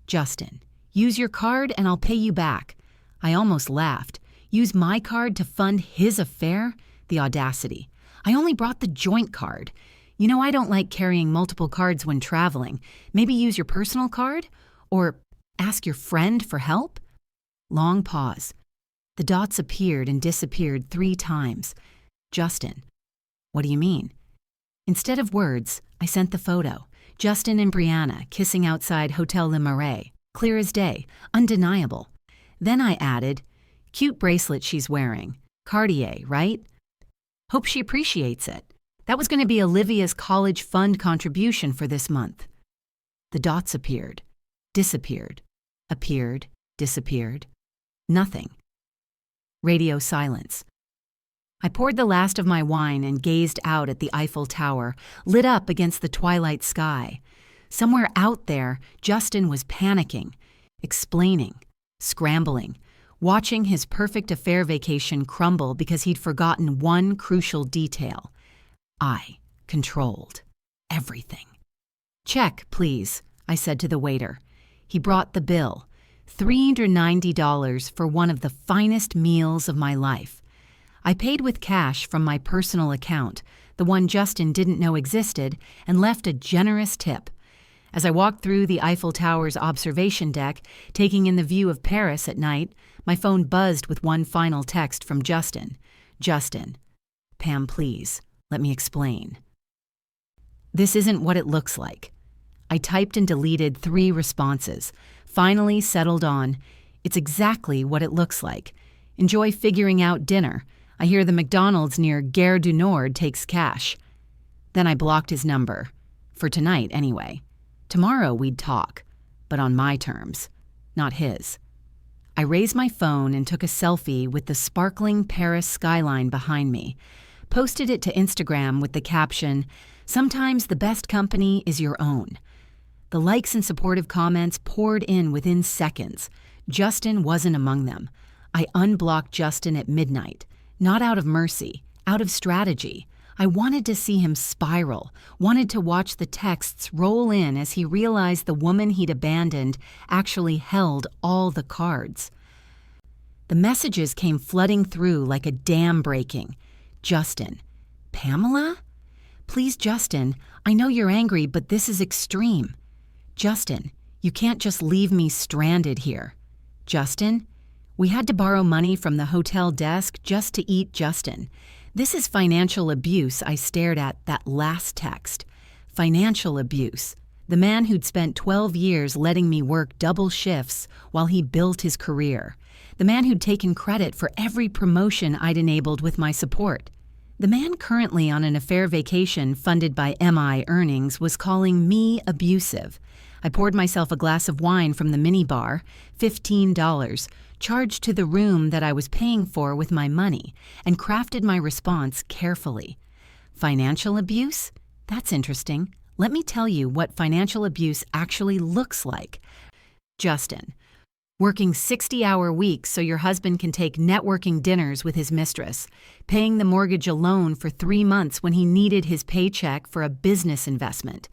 Justin. "Use your card and I'll pay you back." I almost laughed. Use my card to fund his affair? The audacity. I only brought the joint card. You know, I don't like carrying multiple cards when traveling. Maybe use your personal card? Or ask your friend for help? Long pause. The dots appeared and disappeared 3 times. Justin. "What do you mean?" Instead of words, I sent the photo. Justin and Brianna kissing outside Hotel Le Marais. Clear as day. Undeniable. Then I added, "Cute bracelet she's wearing. Cartier, right? Hope she appreciates it. That was going to be Olivia's college fund contribution for this month." The dots appeared, disappeared, appeared, disappeared. Nothing. Radio silence. I poured the last of my wine and gazed out at the Eiffel Tower, lit up against the twilight sky. Somewhere out there, Justin was panicking, explaining, scrambling, watching his perfect affair vacation crumble because he'd forgotten one crucial detail. I controlled everything. "Check, please," I said to the waiter. He brought the bill, $390 for one of the finest meals of my life. I paid with cash from my personal account, the one Justin didn't know existed, and left a generous tip. As I walked through the Eiffel Tower's observation deck, taking in the view of Paris at night, my phone buzzed with one final text from Justin. Justin, Pam, please, let me explain. This isn't what it looks like. I typed and deleted 3 responses, finally settled on, it's exactly what it looks like. Enjoy figuring out dinner. I hear the McDonald's near Gare du Nord takes cash. Then I blocked his number. For tonight, anyway. Tomorrow we'd talk, but on my terms, not his. I raised my phone and took a selfie with the sparkling Paris skyline behind me, posted it to Instagram with the caption, "Sometimes the best company is your own." The likes and supportive comments poured in within seconds. Justin wasn't among them. I unblocked Justin at midnight, not out of mercy, out of strategy. I wanted to see him spiral, wanted to watch the texts roll in as he realized the woman he'd abandoned actually held all the cards. The messages came flooding through like a dam breaking. Justin. Pamela? Please, Justin, I know you're angry, but this is extreme. Justin, you can't just leave me stranded here. Justin, we had to borrow money from the hotel desk just to eat Justin. This is financial abuse. I stared at that last text. Financial abuse. The man who'd spent 12 years letting me work double shifts while he built his career. The man who'd taken credit for every promotion I'd enabled with my support. The man currently on an affair vacation funded by MI earnings was calling me abusive. I poured myself a glass of wine from the minibar, $15, charged to the room that I was paying for with my money, and crafted my response carefully. Financial abuse? That's interesting. Let me tell you what financial abuse actually looks like. Justin, working 60-hour weeks so your husband can take networking dinners with his mistress, paying the mortgage alone for 3 months when he needed his paycheck for a business investment,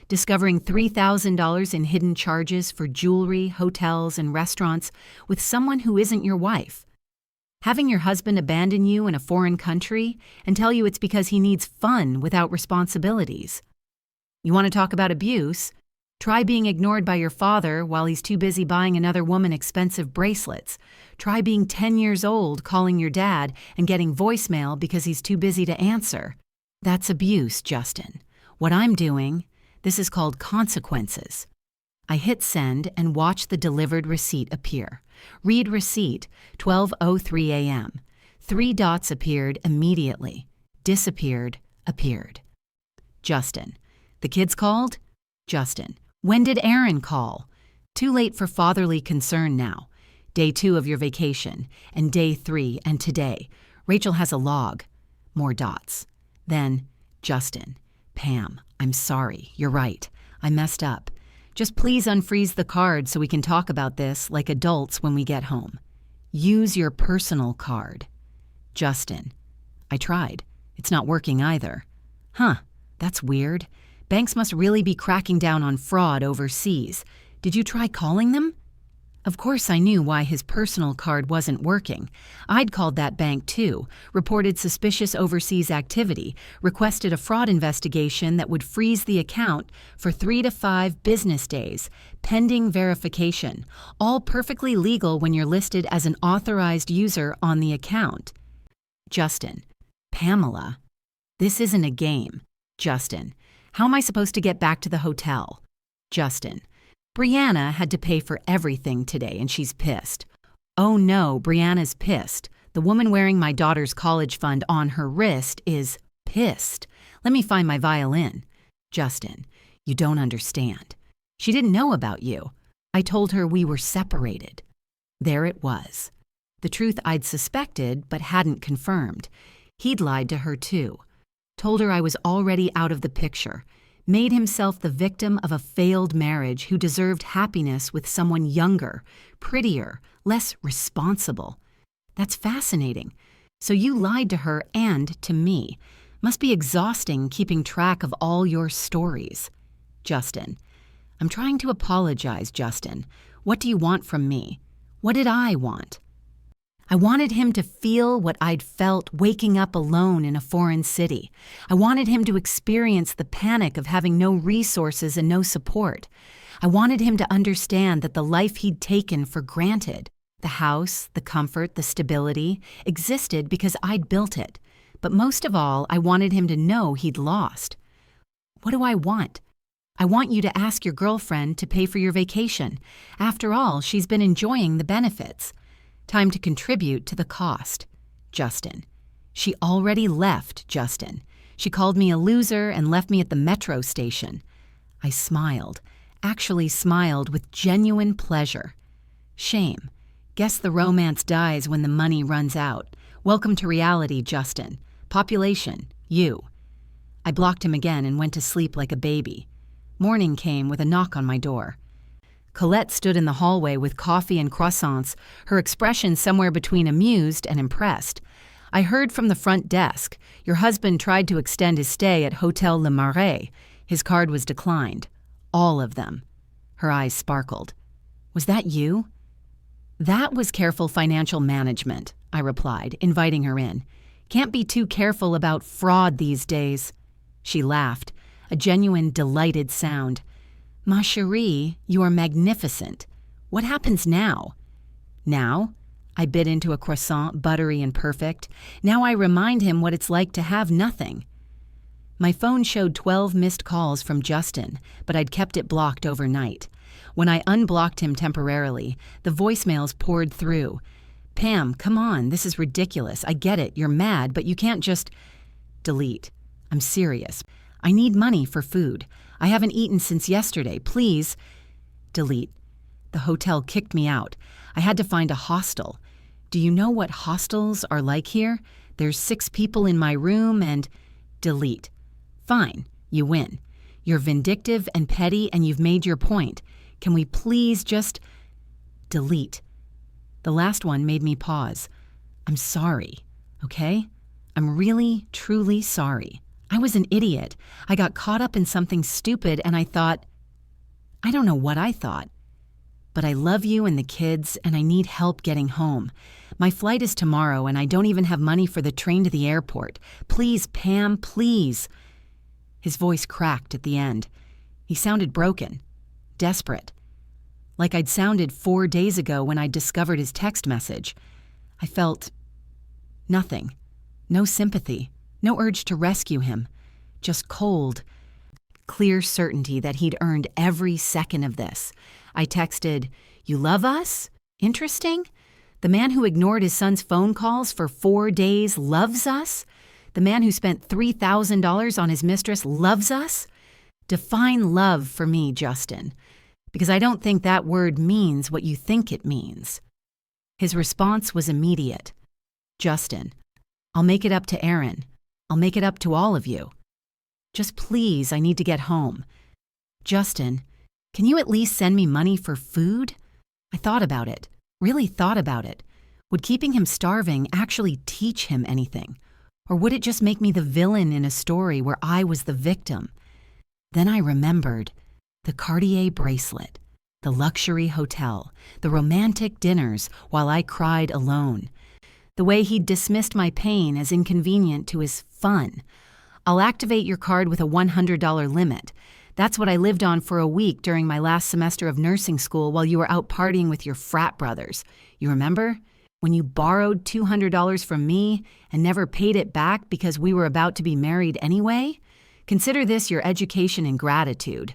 discovering $3,000 in hidden charges for jewelry, hotels, and restaurants with someone who isn't your wife, having your husband abandon you in a foreign country and tell you it's because he needs fun without responsibilities. You want to talk about abuse? Try being ignored by your father while he's too busy buying another woman expensive bracelets. Try being 10 years old calling your dad and getting voicemail because he's too busy to answer. That's abuse, Justin. What I'm doing, this is called consequences. I hit send and watch the delivered receipt appear. Read receipt, 12:03 a.m. 3 dots appeared immediately. Disappeared, appeared. Justin. The kids called? Justin. When did Aaron call? Too late for fatherly concern now. Day 2 of your vacation, and day 3, and today. Rachel has a log. More dots. Then, Justin. Pam, I'm sorry. You're right. I messed up. Just please unfreeze the card so we can talk about this like adults when we get home. Use your personal card. Justin. I tried. It's not working either. Huh, that's weird. Banks must really be cracking down on fraud overseas. Did you try calling them? Of course I knew why his personal card wasn't working. I'd called that bank too, reported suspicious overseas activity, requested a fraud investigation that would freeze the account for 3 to 5 business days, pending verification, all perfectly legal when you're listed as an authorized user on the account. Justin. Pamela. This isn't a game. Justin. How am I supposed to get back to the hotel? Justin. Brianna had to pay for everything today and she's pissed. Oh no, Brianna's pissed. The woman wearing my daughter's college fund on her wrist is pissed. Let me find my violin. Justin. You don't understand. She didn't know about you. I told her we were separated. There it was. The truth I'd suspected but hadn't confirmed. He'd lied to her too. Told her I was already out of the picture, made himself the victim of a failed marriage who deserved happiness with someone younger, prettier, less responsible. That's fascinating. So you lied to her and to me. Must be exhausting keeping track of all your stories. Justin. I'm trying to apologize, Justin. What do you want from me? What did I want? I wanted him to feel what I'd felt waking up alone in a foreign city. I wanted him to experience the panic of having no resources and no support. I wanted him to understand that the life he'd taken for granted, the house, the comfort, the stability, existed because I'd built it. But most of all, I wanted him to know he'd lost. What do I want? I want you to ask your girlfriend to pay for your vacation. After all, she's been enjoying the benefits. Time to contribute to the cost. Justin. She already left, Justin. She called me a loser and left me at the metro station. I smiled, actually smiled with genuine pleasure. Shame. Guess the romance dies when the money runs out. Welcome to reality, Justin. Population, you. I blocked him again and went to sleep like a baby. Morning came with a knock on my door. Colette stood in the hallway with coffee and croissants, her expression somewhere between amused and impressed. I heard from the front desk. Your husband tried to extend his stay at Hotel Le Marais. His card was declined. All of them. Her eyes sparkled. Was that you? That was careful financial management, I replied, inviting her in. Can't be too careful about fraud these days. She laughed, a genuine delighted sound. Ma chérie, you are magnificent. What happens now? Now? I bit into a croissant, buttery and perfect. Now I remind him what it's like to have nothing. My phone showed 12 missed calls from Justin, but I'd kept it blocked overnight. When I unblocked him temporarily, the voicemails poured through. Pam, come on, this is ridiculous. I get it, you're mad, but you can't just... Delete. I'm serious. I need money for food. I haven't eaten since yesterday. Please. Delete. The hotel kicked me out. I had to find a hostel. Do you know what hostels are like here? There's 6 people in my room and... Delete. Fine. You win. You're vindictive and petty and you've made your point. Can we please just... Delete. The last one made me pause. I'm sorry, okay? I'm really, truly sorry. I was an idiot. I got caught up in something stupid and I thought... I don't know what I thought. But I love you and the kids and I need help getting home. My flight is tomorrow and I don't even have money for the train to the airport. Please, Pam, please. His voice cracked at the end. He sounded broken, desperate. Like I'd sounded 4 days ago when I discovered his text message. I felt nothing. No sympathy. No urge to rescue him. Just cold, clear certainty that he'd earned every second of this. I texted, "You love us? Interesting? The man who ignored his son's phone calls for 4 days loves us? The man who spent $3,000 on his mistress loves us? Define love for me, Justin, because I don't think that word means what you think it means." His response was immediate. "Justin, I'll make it up to Aaron. I'll make it up to all of you. Just please, I need to get home. Justin, can you at least send me money for food?" I thought about it, really thought about it. Would keeping him starving actually teach him anything? Or would it just make me the villain in a story where I was the victim? Then I remembered the Cartier bracelet, the luxury hotel, the romantic dinners while I cried alone. The way he'd dismissed my pain as inconvenient to his fun. I'll activate your card with a $100 limit. That's what I lived on for a week during my last semester of nursing school while you were out partying with your frat brothers. You remember? When you borrowed $200 from me and never paid it back because we were about to be married anyway? Consider this your education and gratitude.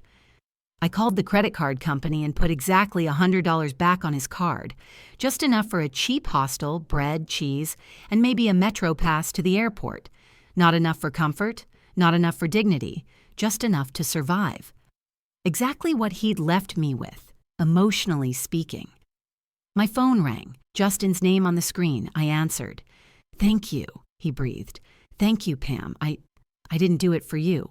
I called the credit card company and put exactly $100 back on his card, just enough for a cheap hostel, bread, cheese, and maybe a metro pass to the airport. Not enough for comfort, not enough for dignity, just enough to survive. Exactly what he'd left me with, emotionally speaking. My phone rang, Justin's name on the screen. I answered. "Thank you," he breathed. "Thank you, Pam. I didn't do it for you.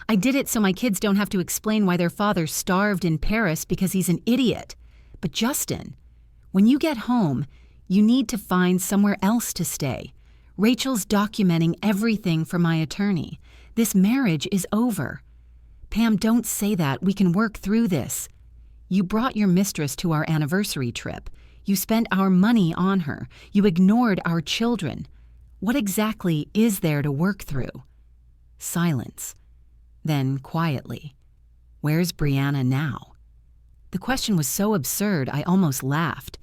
I did it so my kids don't have to explain why their father starved in Paris because he's an idiot. But Justin, when you get home, you need to find somewhere else to stay. Rachel's documenting everything for my attorney. This marriage is over. Pam, don't say that. We can work through this. You brought your mistress to our anniversary trip. You spent our money on her. You ignored our children. What exactly is there to work through? Silence. Then, quietly, where's Brianna now? The question was so absurd I almost laughed.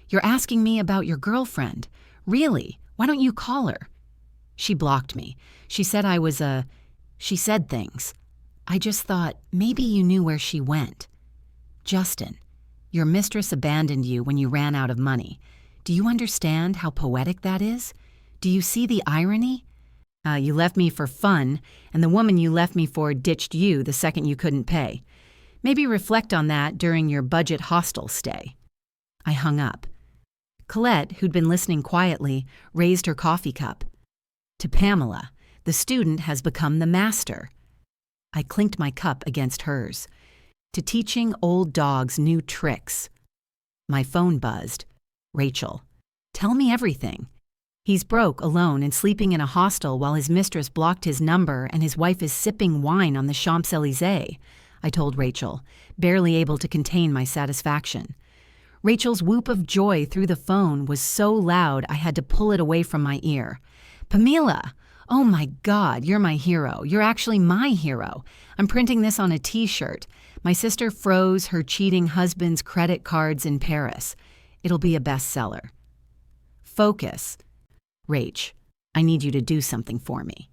You're asking me about your girlfriend. Really? Why don't you call her? She blocked me. She said She said things. I just thought maybe you knew where she went. Justin, your mistress abandoned you when you ran out of money. Do you understand how poetic that is? Do you see the irony? You left me for fun, and the woman you left me for ditched you the second you couldn't pay. Maybe reflect on that during your budget hostel stay. I hung up. Colette, who'd been listening quietly, raised her coffee cup. To Pamela, the student has become the master. I clinked my cup against hers. To teaching old dogs new tricks. My phone buzzed. Rachel, tell me everything. He's broke, alone, and sleeping in a hostel while his mistress blocked his number and his wife is sipping wine on the Champs-Élysées, I told Rachel, barely able to contain my satisfaction. Rachel's whoop of joy through the phone was so loud I had to pull it away from my ear. Pamela! Oh my God, you're my hero. You're actually my hero. I'm printing this on a t-shirt. My sister froze her cheating husband's credit cards in Paris. It'll be a bestseller. Focus. Rach, I need you to do something for me.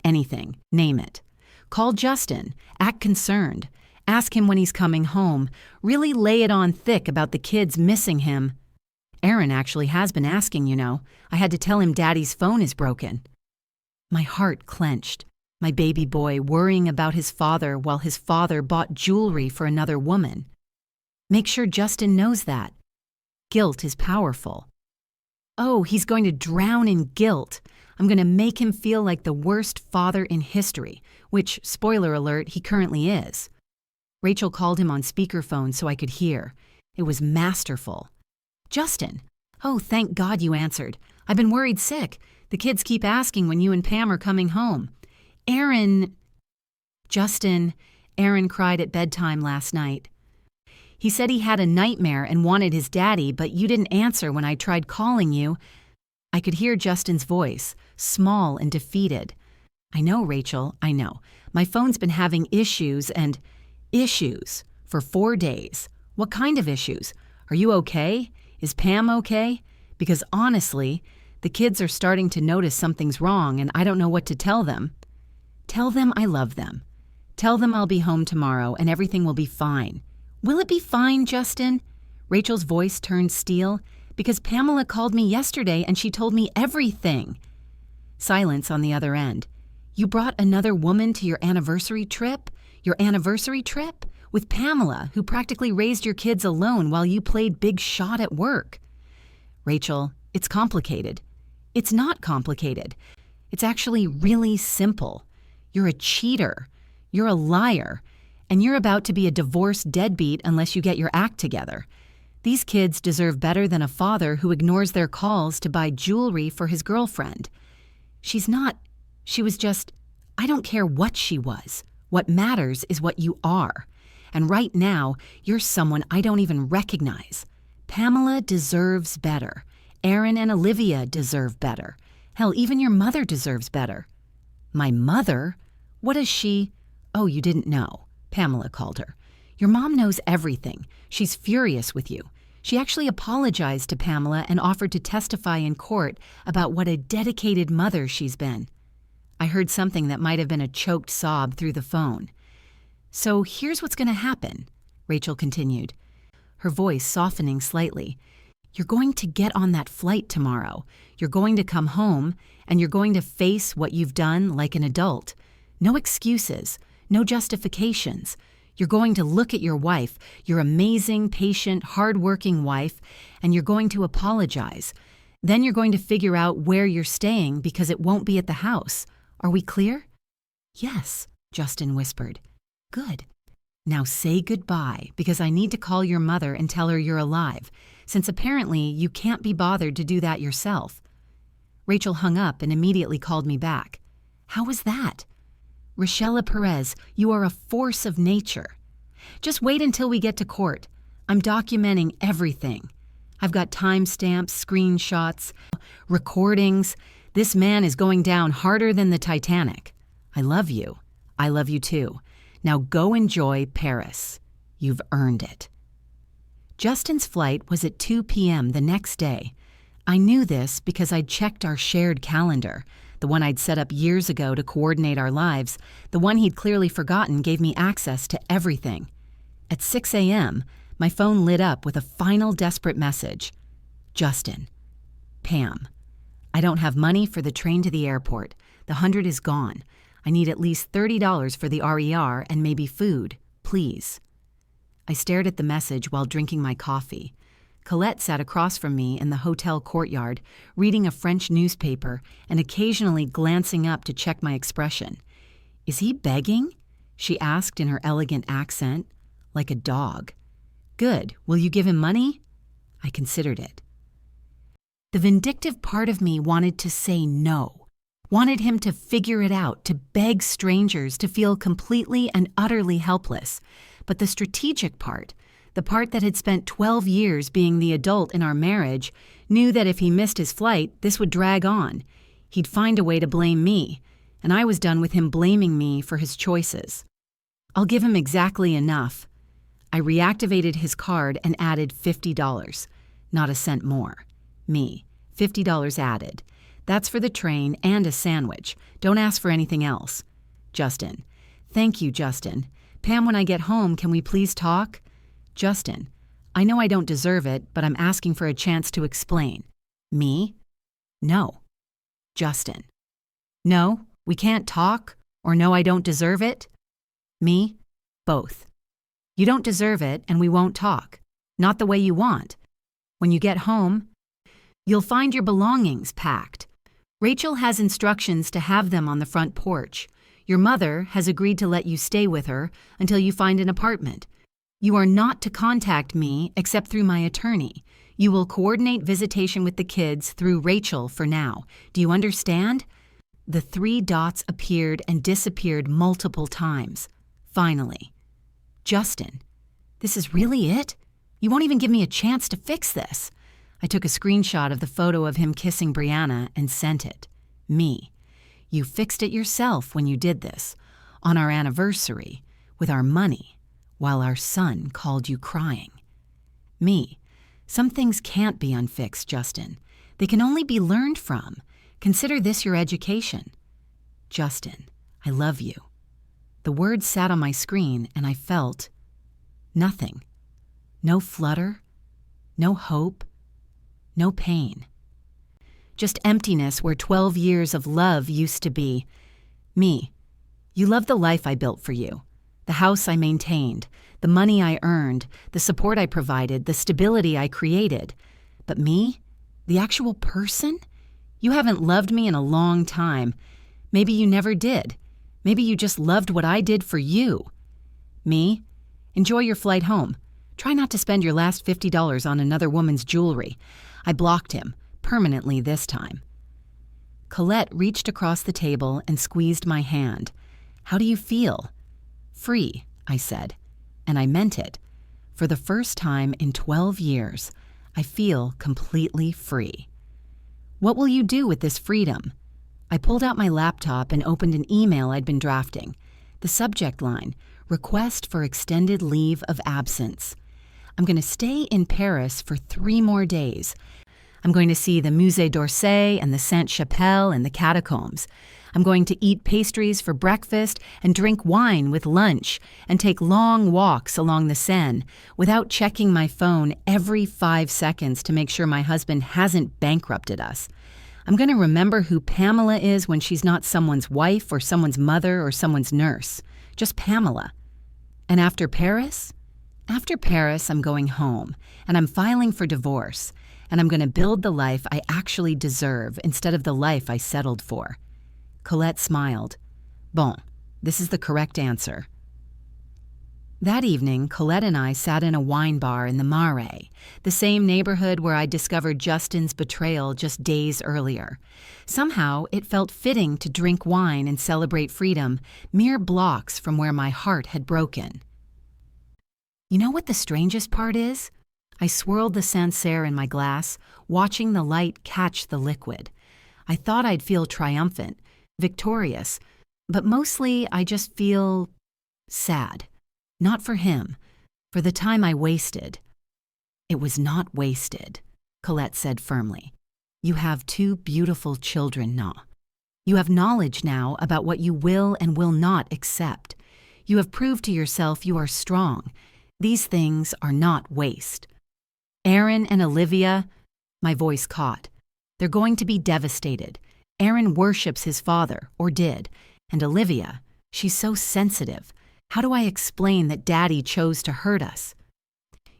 Anything, name it. Call Justin, act concerned. Ask him when he's coming home. Really lay it on thick about the kids missing him. Aaron actually has been asking, you know. I had to tell him Daddy's phone is broken. My heart clenched. My baby boy worrying about his father while his father bought jewelry for another woman. Make sure Justin knows that. Guilt is powerful. Oh, he's going to drown in guilt. I'm going to make him feel like the worst father in history, which, spoiler alert, he currently is. Rachel called him on speakerphone so I could hear. It was masterful. Justin. Oh, thank God you answered. I've been worried sick. The kids keep asking when you and Pam are coming home. Aaron. Justin, Aaron cried at bedtime last night. He said he had a nightmare and wanted his daddy, but you didn't answer when I tried calling you. I could hear Justin's voice, small and defeated. I know, Rachel, I know. My phone's been having issues for 4 days. What kind of issues? Are you okay? Is Pam okay? Because honestly, the kids are starting to notice something's wrong and I don't know what to tell them. Tell them I love them. Tell them I'll be home tomorrow and everything will be fine. Will it be fine, Justin? Rachel's voice turned steel. Because Pamela called me yesterday and she told me everything. Silence on the other end. You brought another woman to your anniversary trip? Your anniversary trip? With Pamela, who practically raised your kids alone while you played big shot at work. Rachel, it's complicated. It's not complicated. It's actually really simple. You're a cheater. You're a liar. And you're about to be a divorced deadbeat unless you get your act together. These kids deserve better than a father who ignores their calls to buy jewelry for his girlfriend. She was just, I don't care what she was. What matters is what you are. And right now, you're someone I don't even recognize. Pamela deserves better. Aaron and Olivia deserve better. Hell, even your mother deserves better. My mother? What is she? Oh, you didn't know. Pamela called her. Your mom knows everything. She's furious with you. She actually apologized to Pamela and offered to testify in court about what a dedicated mother she's been. I heard something that might have been a choked sob through the phone. So here's what's going to happen, Rachel continued, her voice softening slightly. You're going to get on that flight tomorrow. You're going to come home, and you're going to face what you've done like an adult. No excuses. No justifications. You're going to look at your wife, your amazing, patient, hardworking wife, and you're going to apologize. Then you're going to figure out where you're staying because it won't be at the house. Are we clear? Yes, Justin whispered. Good. Now say goodbye because I need to call your mother and tell her you're alive, since apparently you can't be bothered to do that yourself. Rachel hung up and immediately called me back. How was that? Rochella Perez, you are a force of nature. Just wait until we get to court. I'm documenting everything. I've got timestamps, screenshots, recordings. This man is going down harder than the Titanic. I love you. I love you too. Now go enjoy Paris. You've earned it. Justin's flight was at 2 p.m. the next day. I knew this because I'd checked our shared calendar, the one I'd set up years ago to coordinate our lives. The one he'd clearly forgotten gave me access to everything. At 6 a.m., my phone lit up with a final desperate message. Justin. Pam. I don't have money for the train to the airport. The 100 is gone. I need at least $30 for the RER and maybe food, please. I stared at the message while drinking my coffee. Colette sat across from me in the hotel courtyard, reading a French newspaper and occasionally glancing up to check my expression. Is he begging? She asked in her elegant accent, like a dog. Good. Will you give him money? I considered it. The vindictive part of me wanted to say no, wanted him to figure it out, to beg strangers, to feel completely and utterly helpless. But the strategic part, the part that had spent 12 years being the adult in our marriage, knew that if he missed his flight, this would drag on. He'd find a way to blame me, and I was done with him blaming me for his choices. I'll give him exactly enough. I reactivated his card and added $50, not a cent more. Me, $50 added. That's for the train and a sandwich. Don't ask for anything else. Justin. Thank you, Justin. Pam, when I get home, can we please talk? Justin. I know I don't deserve it, but I'm asking for a chance to explain. Me? No. Justin. No, we can't talk? Or no, I don't deserve it? Me? Both. You don't deserve it, and we won't talk. Not the way you want. When you get home, you'll find your belongings packed. Rachel has instructions to have them on the front porch. Your mother has agreed to let you stay with her until you find an apartment. You are not to contact me except through my attorney. You will coordinate visitation with the kids through Rachel for now. Do you understand? The 3 dots appeared and disappeared multiple times. Finally. Justin, this is really it? You won't even give me a chance to fix this. I took a screenshot of the photo of him kissing Brianna and sent it. Me. You fixed it yourself when you did this, on our anniversary, with our money, while our son called you crying. Me. Some things can't be unfixed, Justin. They can only be learned from. Consider this your education. Justin, I love you. The words sat on my screen and I felt nothing. No flutter, no hope, no pain. Just emptiness where 12 years of love used to be. Me. You love the life I built for you. The house I maintained, the money I earned, the support I provided, the stability I created. But me? The actual person? You haven't loved me in a long time. Maybe you never did. Maybe you just loved what I did for you. Me? Enjoy your flight home. Try not to spend your last $50 on another woman's jewelry. I blocked him, permanently this time. Colette reached across the table and squeezed my hand. How do you feel? Free, I said, and I meant it. For the first time in 12 years, I feel completely free. What will you do with this freedom? I pulled out my laptop and opened an email I'd been drafting. The subject line, request for extended leave of absence. I'm going to stay in Paris for 3 more days. I'm going to see the Musée d'Orsay and the Sainte-Chapelle and the catacombs. I'm going to eat pastries for breakfast and drink wine with lunch and take long walks along the Seine without checking my phone every 5 seconds to make sure my husband hasn't bankrupted us. I'm going to remember who Pamela is when she's not someone's wife or someone's mother or someone's nurse. Just Pamela. And after Paris? After Paris, I'm going home, and I'm filing for divorce, and I'm going to build the life I actually deserve instead of the life I settled for. Colette smiled. Bon, this is the correct answer. That evening, Colette and I sat in a wine bar in the Marais, the same neighborhood where I discovered Justin's betrayal just days earlier. Somehow, it felt fitting to drink wine and celebrate freedom, mere blocks from where my heart had broken. You know what the strangest part is? I swirled the Sancerre in my glass, watching the light catch the liquid. I thought I'd feel triumphant, victorious, but mostly I just feel sad. Not for him, for the time I wasted. It was not wasted, Colette said firmly. You have 2 beautiful children, Na. You have knowledge now about what you will and will not accept. You have proved to yourself you are strong. These things are not waste. Aaron and Olivia, my voice caught. They're going to be devastated. Aaron worships his father, or did, and Olivia, she's so sensitive. How do I explain that Daddy chose to hurt us?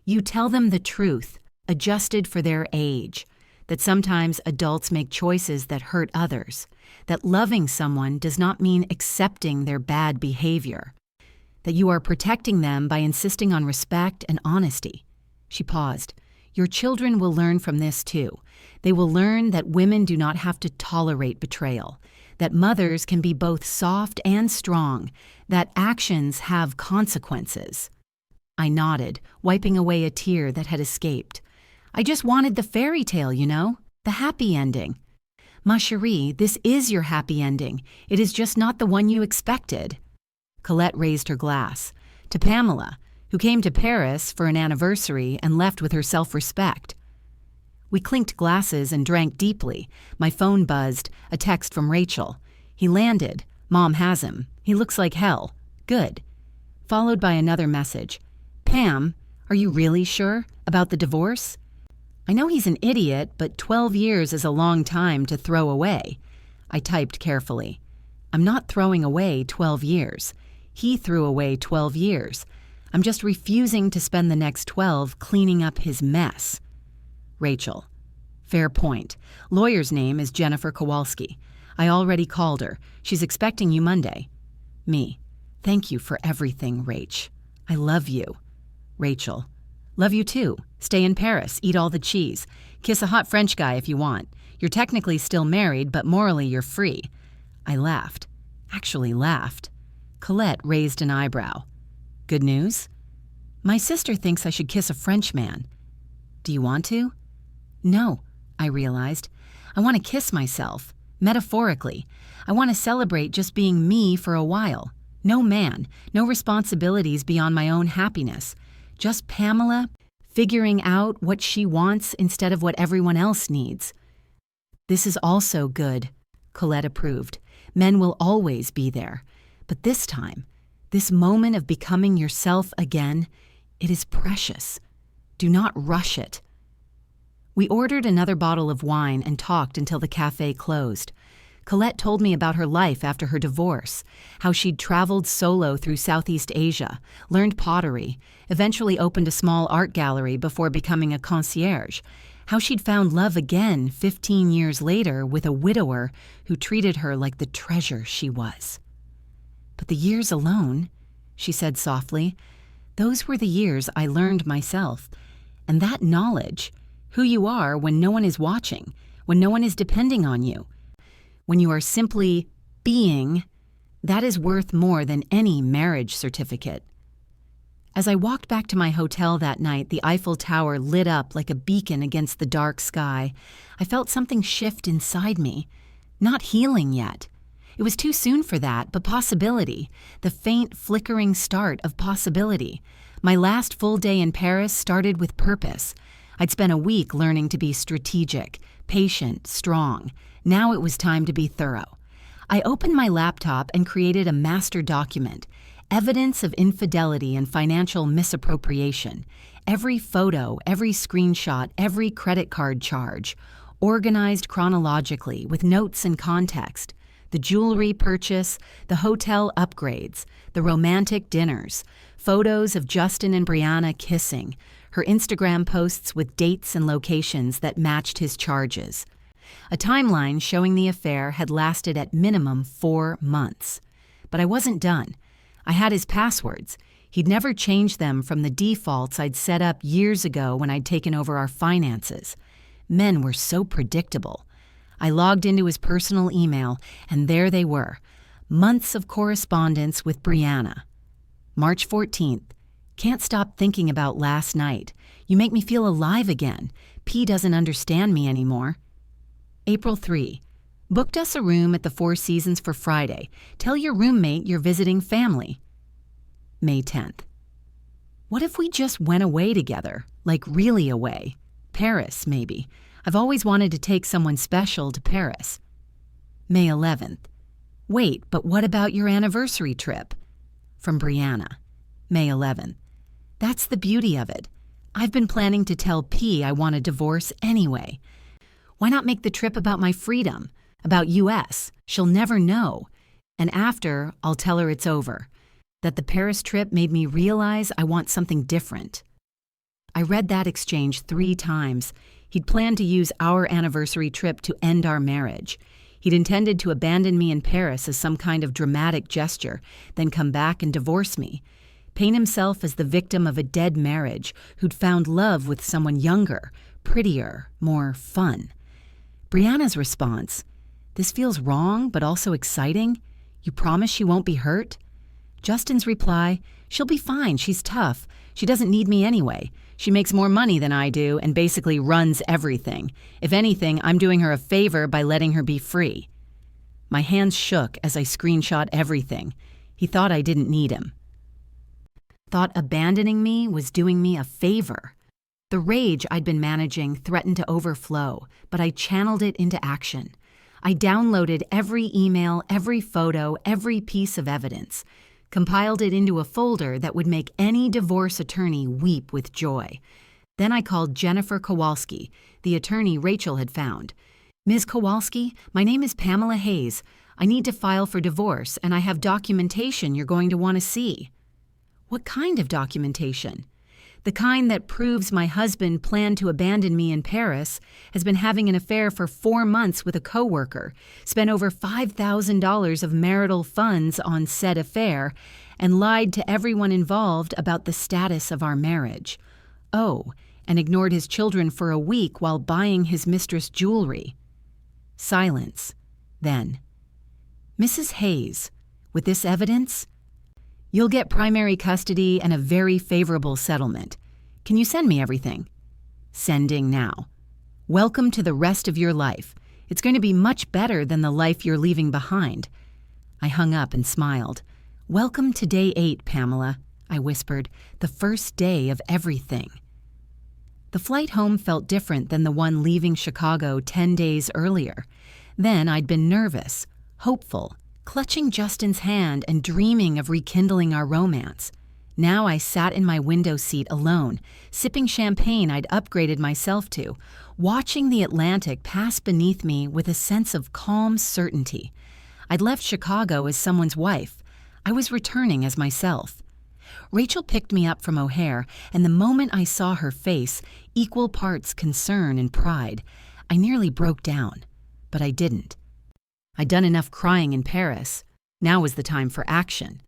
You tell them the truth, adjusted for their age, that sometimes adults make choices that hurt others, that loving someone does not mean accepting their bad behavior, that you are protecting them by insisting on respect and honesty. She paused. Your children will learn from this too. They will learn that women do not have to tolerate betrayal, that mothers can be both soft and strong, that actions have consequences. I nodded, wiping away a tear that had escaped. I just wanted the fairy tale, the happy ending. Ma chérie, this is your happy ending. It is just not the one you expected. Colette raised her glass. To Pamela, who came to Paris for an anniversary and left with her self-respect. We clinked glasses and drank deeply. My phone buzzed, a text from Rachel. He landed. Mom has him. He looks like hell. Good. Followed by another message. Pam, are you really sure about the divorce? I know he's an idiot, but 12 years is a long time to throw away. I typed carefully. I'm not throwing away 12 years. He threw away 12 years. I'm just refusing to spend the next 12 cleaning up his mess. Rachel. Fair point. Lawyer's name is Jennifer Kowalski. I already called her. She's expecting you Monday. Me. Thank you for everything, Rach. I love you. Rachel. Love you too. Stay in Paris, eat all the cheese. Kiss a hot French guy if you want. You're technically still married, but morally you're free. I laughed. Actually laughed. Colette raised an eyebrow. Good news? My sister thinks I should kiss a French man. Do you want to? No, I realized. I want to kiss myself, metaphorically. I want to celebrate just being me for a while. No man, no responsibilities beyond my own happiness. Just Pamela figuring out what she wants instead of what everyone else needs. This is also good, Colette approved. Men will always be there. But this time, this moment of becoming yourself again, it is precious. Do not rush it. We ordered another bottle of wine and talked until the cafe closed. Colette told me about her life after her divorce, how she'd traveled solo through Southeast Asia, learned pottery, eventually opened a small art gallery before becoming a concierge, how she'd found love again 15 years later with a widower who treated her like the treasure she was. But the years alone, she said softly, those were the years I learned myself. And that knowledge, who you are when no one is watching, when no one is depending on you, when you are simply being, that is worth more than any marriage certificate. As I walked back to my hotel that night, the Eiffel Tower lit up like a beacon against the dark sky. I felt something shift inside me. Not healing yet. It was too soon for that, but possibility, the faint, flickering start of possibility. My last full day in Paris started with purpose. I'd spent a week learning to be strategic, patient, strong. Now it was time to be thorough. I opened my laptop and created a master document, evidence of infidelity and financial misappropriation. Every photo, every screenshot, every credit card charge, organized chronologically with notes and context. The jewelry purchase, the hotel upgrades, the romantic dinners, photos of Justin and Brianna kissing, her Instagram posts with dates and locations that matched his charges. A timeline showing the affair had lasted at minimum 4 months. But I wasn't done. I had his passwords. He'd never changed them from the defaults I'd set up years ago when I'd taken over our finances. Men were so predictable. I logged into his personal email, and there they were, months of correspondence with Brianna. March 14th, Can't stop thinking about last night. You make me feel alive again. P doesn't understand me anymore. April 3. Booked us a room at the Four Seasons for Friday. Tell your roommate you're visiting family. May 10th. What if we just went away together? Like really away? Paris, maybe. I've always wanted to take someone special to Paris. May 11th. Wait, but what about your anniversary trip? From Brianna. May 11th. That's the beauty of it. I've been planning to tell P I want a divorce anyway. Why not make the trip about my freedom? About US? She'll never know. And after, I'll tell her it's over. That the Paris trip made me realize I want something different. I read that exchange 3 times. He'd planned to use our anniversary trip to end our marriage. He'd intended to abandon me in Paris as some kind of dramatic gesture, then come back and divorce me. Paint himself as the victim of a dead marriage who'd found love with someone younger, prettier, more fun. Brianna's response, "This feels wrong, but also exciting. You promise she won't be hurt?" Justin's reply, "She'll be fine, she's tough. She doesn't need me anyway. She makes more money than I do and basically runs everything. If anything, I'm doing her a favor by letting her be free." My hands shook as I screenshot everything. He thought I didn't need him. Thought abandoning me was doing me a favor. The rage I'd been managing threatened to overflow, but I channeled it into action. I downloaded every email, every photo, every piece of evidence, compiled it into a folder that would make any divorce attorney weep with joy. Then I called Jennifer Kowalski, the attorney Rachel had found. "Ms. Kowalski, my name is Pamela Hayes. I need to file for divorce, and I have documentation you're going to want to see." "What kind of documentation?" "The kind that proves my husband planned to abandon me in Paris, has been having an affair for 4 months with a coworker, spent over $5,000 of marital funds on said affair, and lied to everyone involved about the status of our marriage. Oh, and ignored his children for a week while buying his mistress jewelry." Silence. Then, "Mrs. Hayes, with this evidence, you'll get primary custody and a very favorable settlement. Can you send me everything?" "Sending now. Welcome to the rest of your life. It's going to be much better than the life you're leaving behind." I hung up and smiled. "Welcome to day 8, Pamela," I whispered, "the first day of everything." The flight home felt different than the one leaving Chicago 10 days earlier. Then I'd been nervous, hopeful, clutching Justin's hand and dreaming of rekindling our romance. Now I sat in my window seat alone, sipping champagne I'd upgraded myself to, watching the Atlantic pass beneath me with a sense of calm certainty. I'd left Chicago as someone's wife. I was returning as myself. Rachel picked me up from O'Hare, and the moment I saw her face, equal parts concern and pride, I nearly broke down. But I didn't. I'd done enough crying in Paris. Now was the time for action.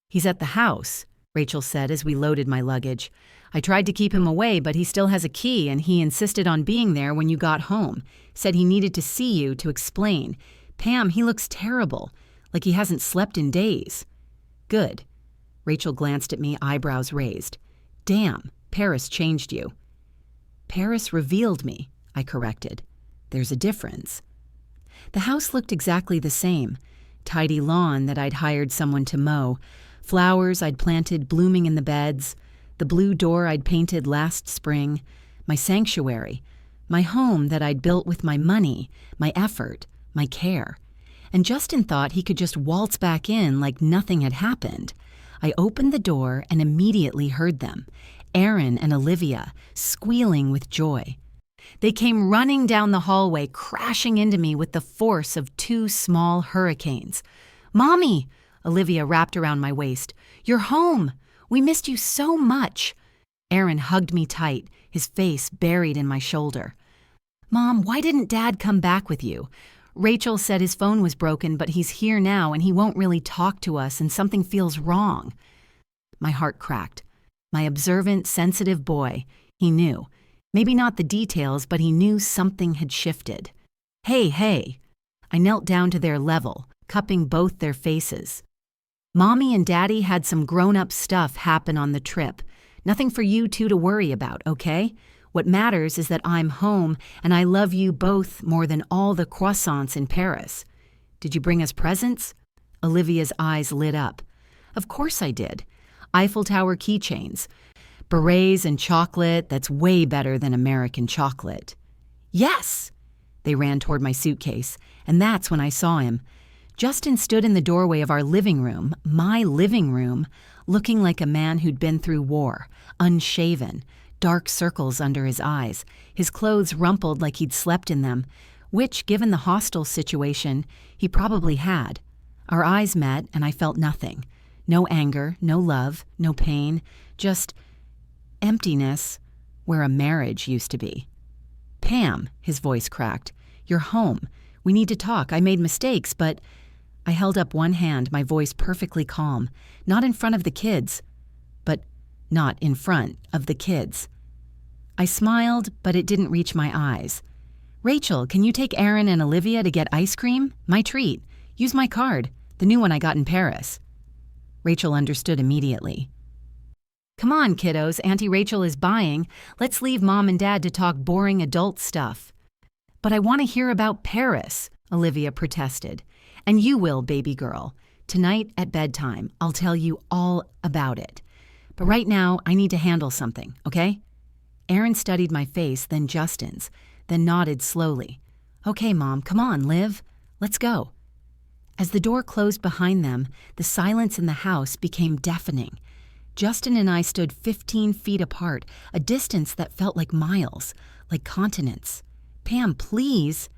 "He's at the house," Rachel said as we loaded my luggage. "I tried to keep him away, but he still has a key, and he insisted on being there when you got home. Said he needed to see you to explain. Pam, he looks terrible, like he hasn't slept in days." "Good." Rachel glanced at me, eyebrows raised. "Damn, Paris changed you." "Paris revealed me," I corrected. "There's a difference." The house looked exactly the same. Tidy lawn that I'd hired someone to mow, flowers I'd planted blooming in the beds, the blue door I'd painted last spring, my sanctuary, my home that I'd built with my money, my effort, my care. And Justin thought he could just waltz back in like nothing had happened. I opened the door and immediately heard them, Aaron and Olivia, squealing with joy. They came running down the hallway, crashing into me with the force of 2 small hurricanes. "Mommy!" Olivia wrapped around my waist. "You're home! We missed you so much!" Aaron hugged me tight, his face buried in my shoulder. "Mom, why didn't Dad come back with you? Rachel said his phone was broken, but he's here now and he won't really talk to us and something feels wrong." My heart cracked. My observant, sensitive boy, he knew. Maybe not the details, but he knew something had shifted. Hey. I knelt down to their level, cupping both their faces. Mommy and Daddy had some grown-up stuff happen on the trip. Nothing for you two to worry about, okay? What matters is that I'm home and I love you both more than all the croissants in Paris. Did you bring us presents? Olivia's eyes lit up. Of course I did. Eiffel Tower keychains. Berets and chocolate that's way better than American chocolate. Yes! They ran toward my suitcase, and that's when I saw him. Justin stood in the doorway of our living room, my living room, looking like a man who'd been through war, unshaven, dark circles under his eyes, his clothes rumpled like he'd slept in them, which, given the hostile situation, he probably had. Our eyes met, and I felt nothing. No anger, no love, no pain, just emptiness where a marriage used to be. Pam, his voice cracked, you're home. We need to talk. I made mistakes, but... I held up one hand, my voice perfectly calm. Not in front of the kids, but not in front of the kids. I smiled, but it didn't reach my eyes. Rachel, can you take Aaron and Olivia to get ice cream? My treat. Use my card, the new one I got in Paris. Rachel understood immediately. Come on, kiddos, Auntie Rachel is buying. Let's leave Mom and Dad to talk boring adult stuff. But I want to hear about Paris, Olivia protested. And you will, baby girl. Tonight at bedtime, I'll tell you all about it. But right now, I need to handle something, okay? Aaron studied my face, then Justin's, then nodded slowly. Okay, Mom, come on, Liv. Let's go. As the door closed behind them, the silence in the house became deafening. Justin and I stood 15 feet apart, a distance that felt like miles, like continents. Pam, please.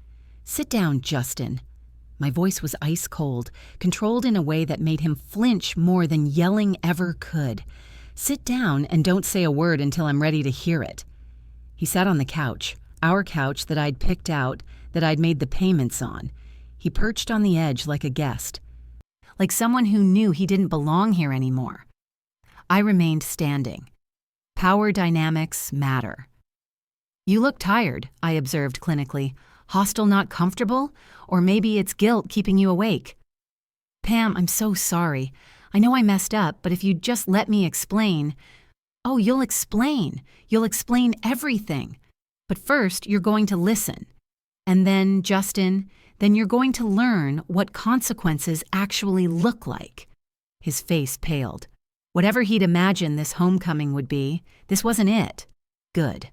Sit down, Justin. My voice was ice cold, controlled in a way that made him flinch more than yelling ever could. Sit down and don't say a word until I'm ready to hear it. He sat on the couch, our couch that I'd picked out, that I'd made the payments on. He perched on the edge like a guest, like someone who knew he didn't belong here anymore. I remained standing. Power dynamics matter. You look tired, I observed clinically. Hostile not comfortable? Or maybe it's guilt keeping you awake. Pam, I'm so sorry. I know I messed up, but if you'd just let me explain. Oh, you'll explain. You'll explain everything. But first, you're going to listen. And then, Justin, then you're going to learn what consequences actually look like. His face paled. Whatever he'd imagined this homecoming would be, this wasn't it. Good.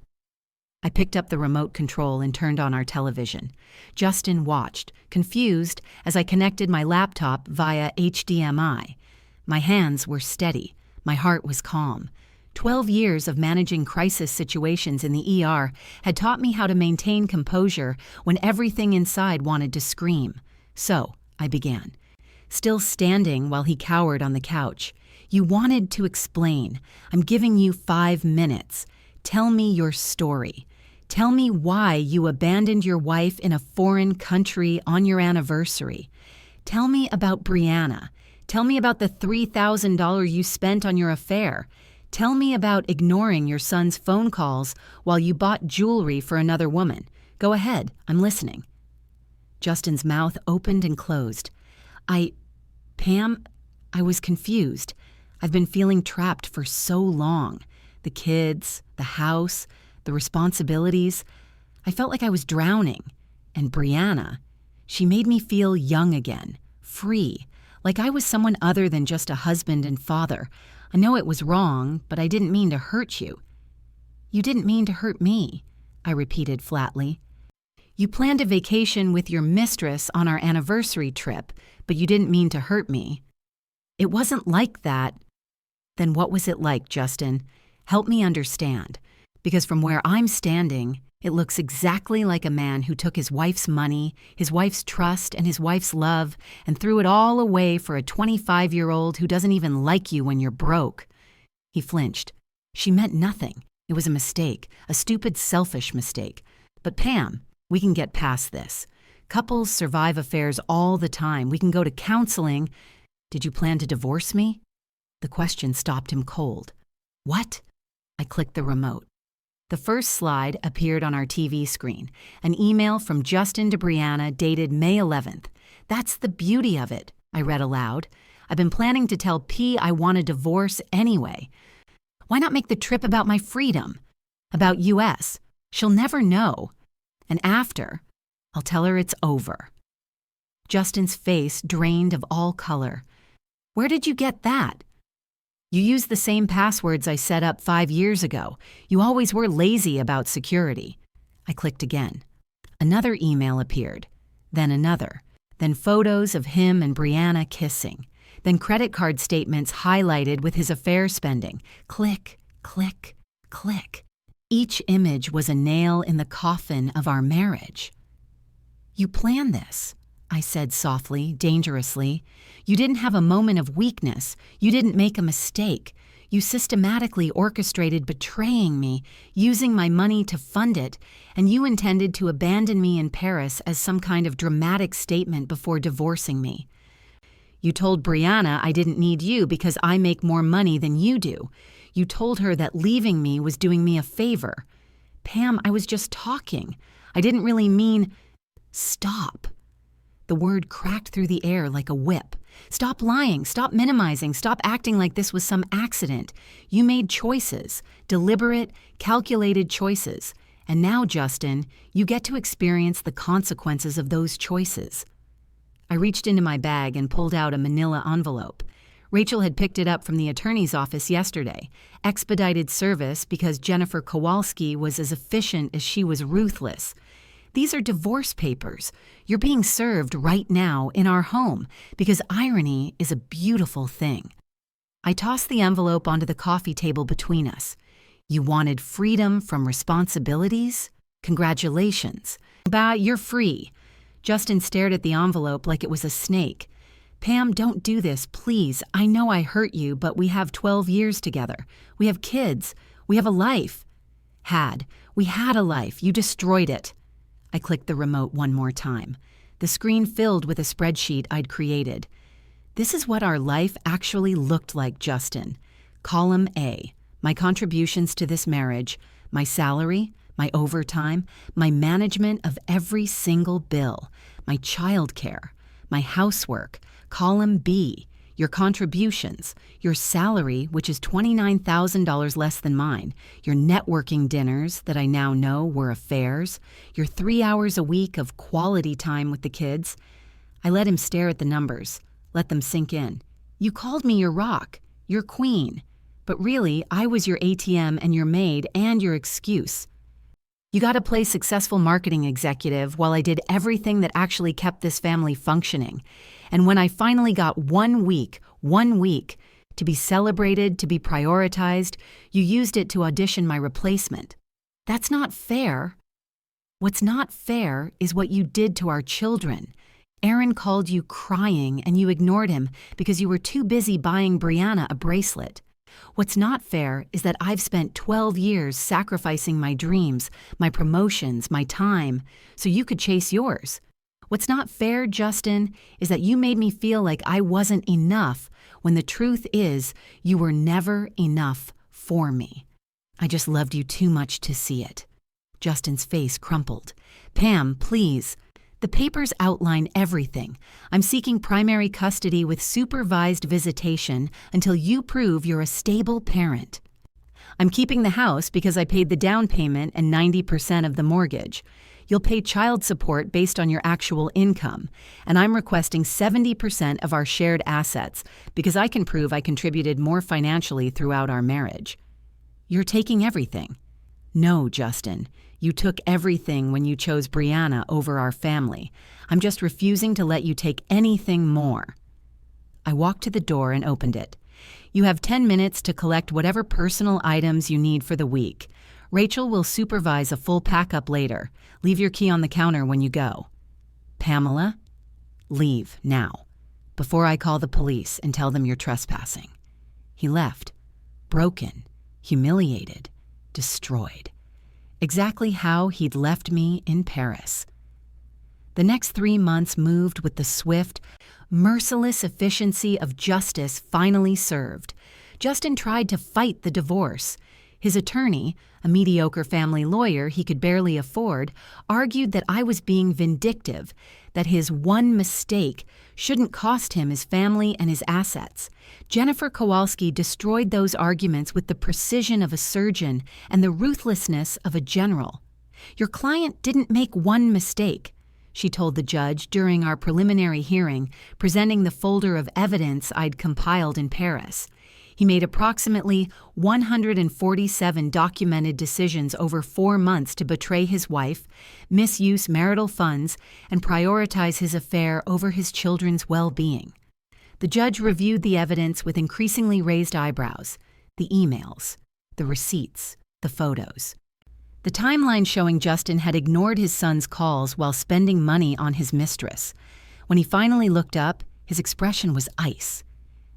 I picked up the remote control and turned on our television. Justin watched, confused, as I connected my laptop via HDMI. My hands were steady. My heart was calm. 12 years of managing crisis situations in the ER had taught me how to maintain composure when everything inside wanted to scream. So, I began. Still standing while he cowered on the couch. You wanted to explain. I'm giving you 5 minutes. Tell me your story. Tell me why you abandoned your wife in a foreign country on your anniversary. Tell me about Brianna. Tell me about the $3,000 you spent on your affair. Tell me about ignoring your son's phone calls while you bought jewelry for another woman. Go ahead, I'm listening. Justin's mouth opened and closed. Pam, I was confused. I've been feeling trapped for so long. The kids, the house, the responsibilities. I felt like I was drowning. And Brianna, she made me feel young again, free, like I was someone other than just a husband and father. I know it was wrong, but I didn't mean to hurt you. You didn't mean to hurt me, I repeated flatly. You planned a vacation with your mistress on our anniversary trip, but you didn't mean to hurt me. It wasn't like that. Then what was it like, Justin? Help me understand. Because from where I'm standing, it looks exactly like a man who took his wife's money, his wife's trust, and his wife's love, and threw it all away for a 25-year-old who doesn't even like you when you're broke. He flinched. She meant nothing. It was a mistake, a stupid, selfish mistake. But Pam, we can get past this. Couples survive affairs all the time. We can go to counseling. Did you plan to divorce me? The question stopped him cold. What? I clicked the remote. The first slide appeared on our TV screen, an email from Justin to Brianna dated May 11th. That's the beauty of it, I read aloud. I've been planning to tell P I want a divorce anyway. Why not make the trip about my freedom? About US. She'll never know. And after, I'll tell her it's over. Justin's face drained of all color. Where did you get that? You used the same passwords I set up 5 years ago. You always were lazy about security. I clicked again. Another email appeared. Then another. Then photos of him and Brianna kissing. Then credit card statements highlighted with his affair spending. Click, click, click. Each image was a nail in the coffin of our marriage. You planned this, I said softly, dangerously. You didn't have a moment of weakness. You didn't make a mistake. You systematically orchestrated betraying me, using my money to fund it, and you intended to abandon me in Paris as some kind of dramatic statement before divorcing me. You told Brianna I didn't need you because I make more money than you do. You told her that leaving me was doing me a favor. Pam, I was just talking. I didn't really mean... Stop. The word cracked through the air like a whip. Stop lying, stop minimizing, stop acting like this was some accident. You made choices, deliberate, calculated choices. And now, Justin, you get to experience the consequences of those choices. I reached into my bag and pulled out a manila envelope. Rachel had picked it up from the attorney's office yesterday. Expedited service because Jennifer Kowalski was as efficient as she was ruthless. These are divorce papers. You're being served right now in our home because irony is a beautiful thing. I tossed the envelope onto the coffee table between us. You wanted freedom from responsibilities? Congratulations. Bah, you're free. Justin stared at the envelope like it was a snake. Pam, don't do this, please. I know I hurt you, but we have 12 years together. We have kids. We have a life. We had a life. You destroyed it. I clicked the remote one more time. The screen filled with a spreadsheet I'd created. This is what our life actually looked like, Justin. Column A, my contributions to this marriage, my salary, my overtime, my management of every single bill, my childcare, my housework. Column B, your contributions, your salary, which is $29,000 less than mine, your networking dinners that I now know were affairs, your 3 hours a week of quality time with the kids. I let him stare at the numbers, let them sink in. You called me your rock, your queen, but really I was your ATM and your maid and your excuse. You got to play successful marketing executive while I did everything that actually kept this family functioning. And when I finally got 1 week to be celebrated, to be prioritized, you used it to audition my replacement. That's not fair. What's not fair is what you did to our children. Aaron called you crying and you ignored him because you were too busy buying Brianna a bracelet. What's not fair is that I've spent 12 years sacrificing my dreams, my promotions, my time, so you could chase yours. What's not fair, Justin, is that you made me feel like I wasn't enough when the truth is you were never enough for me. I just loved you too much to see it. Justin's face crumpled. Pam, please. The papers outline everything. I'm seeking primary custody with supervised visitation until you prove you're a stable parent. I'm keeping the house because I paid the down payment and 90% of the mortgage. You'll pay child support based on your actual income, and I'm requesting 70% of our shared assets because I can prove I contributed more financially throughout our marriage. You're taking everything. No, Justin. You took everything when you chose Brianna over our family. I'm just refusing to let you take anything more. I walked to the door and opened it. You have 10 minutes to collect whatever personal items you need for the week. Rachel will supervise a full pack-up later. Leave your key on the counter when you go. Pamela, leave now, before I call the police and tell them you're trespassing. He left, broken, humiliated, destroyed. Exactly how he'd left me in Paris. The next 3 months moved with the swift, merciless efficiency of justice finally served. Justin tried to fight the divorce. His attorney, a mediocre family lawyer he could barely afford, argued that I was being vindictive, that his one mistake shouldn't cost him his family and his assets. Jennifer Kowalski destroyed those arguments with the precision of a surgeon and the ruthlessness of a general. "Your client didn't make one mistake," she told the judge during our preliminary hearing, presenting the folder of evidence I'd compiled in Paris. "He made approximately 147 documented decisions over 4 months to betray his wife, misuse marital funds, and prioritize his affair over his children's well-being." The judge reviewed the evidence with increasingly raised eyebrows, the emails, the receipts, the photos. The timeline showing Justin had ignored his son's calls while spending money on his mistress. When he finally looked up, his expression was ice.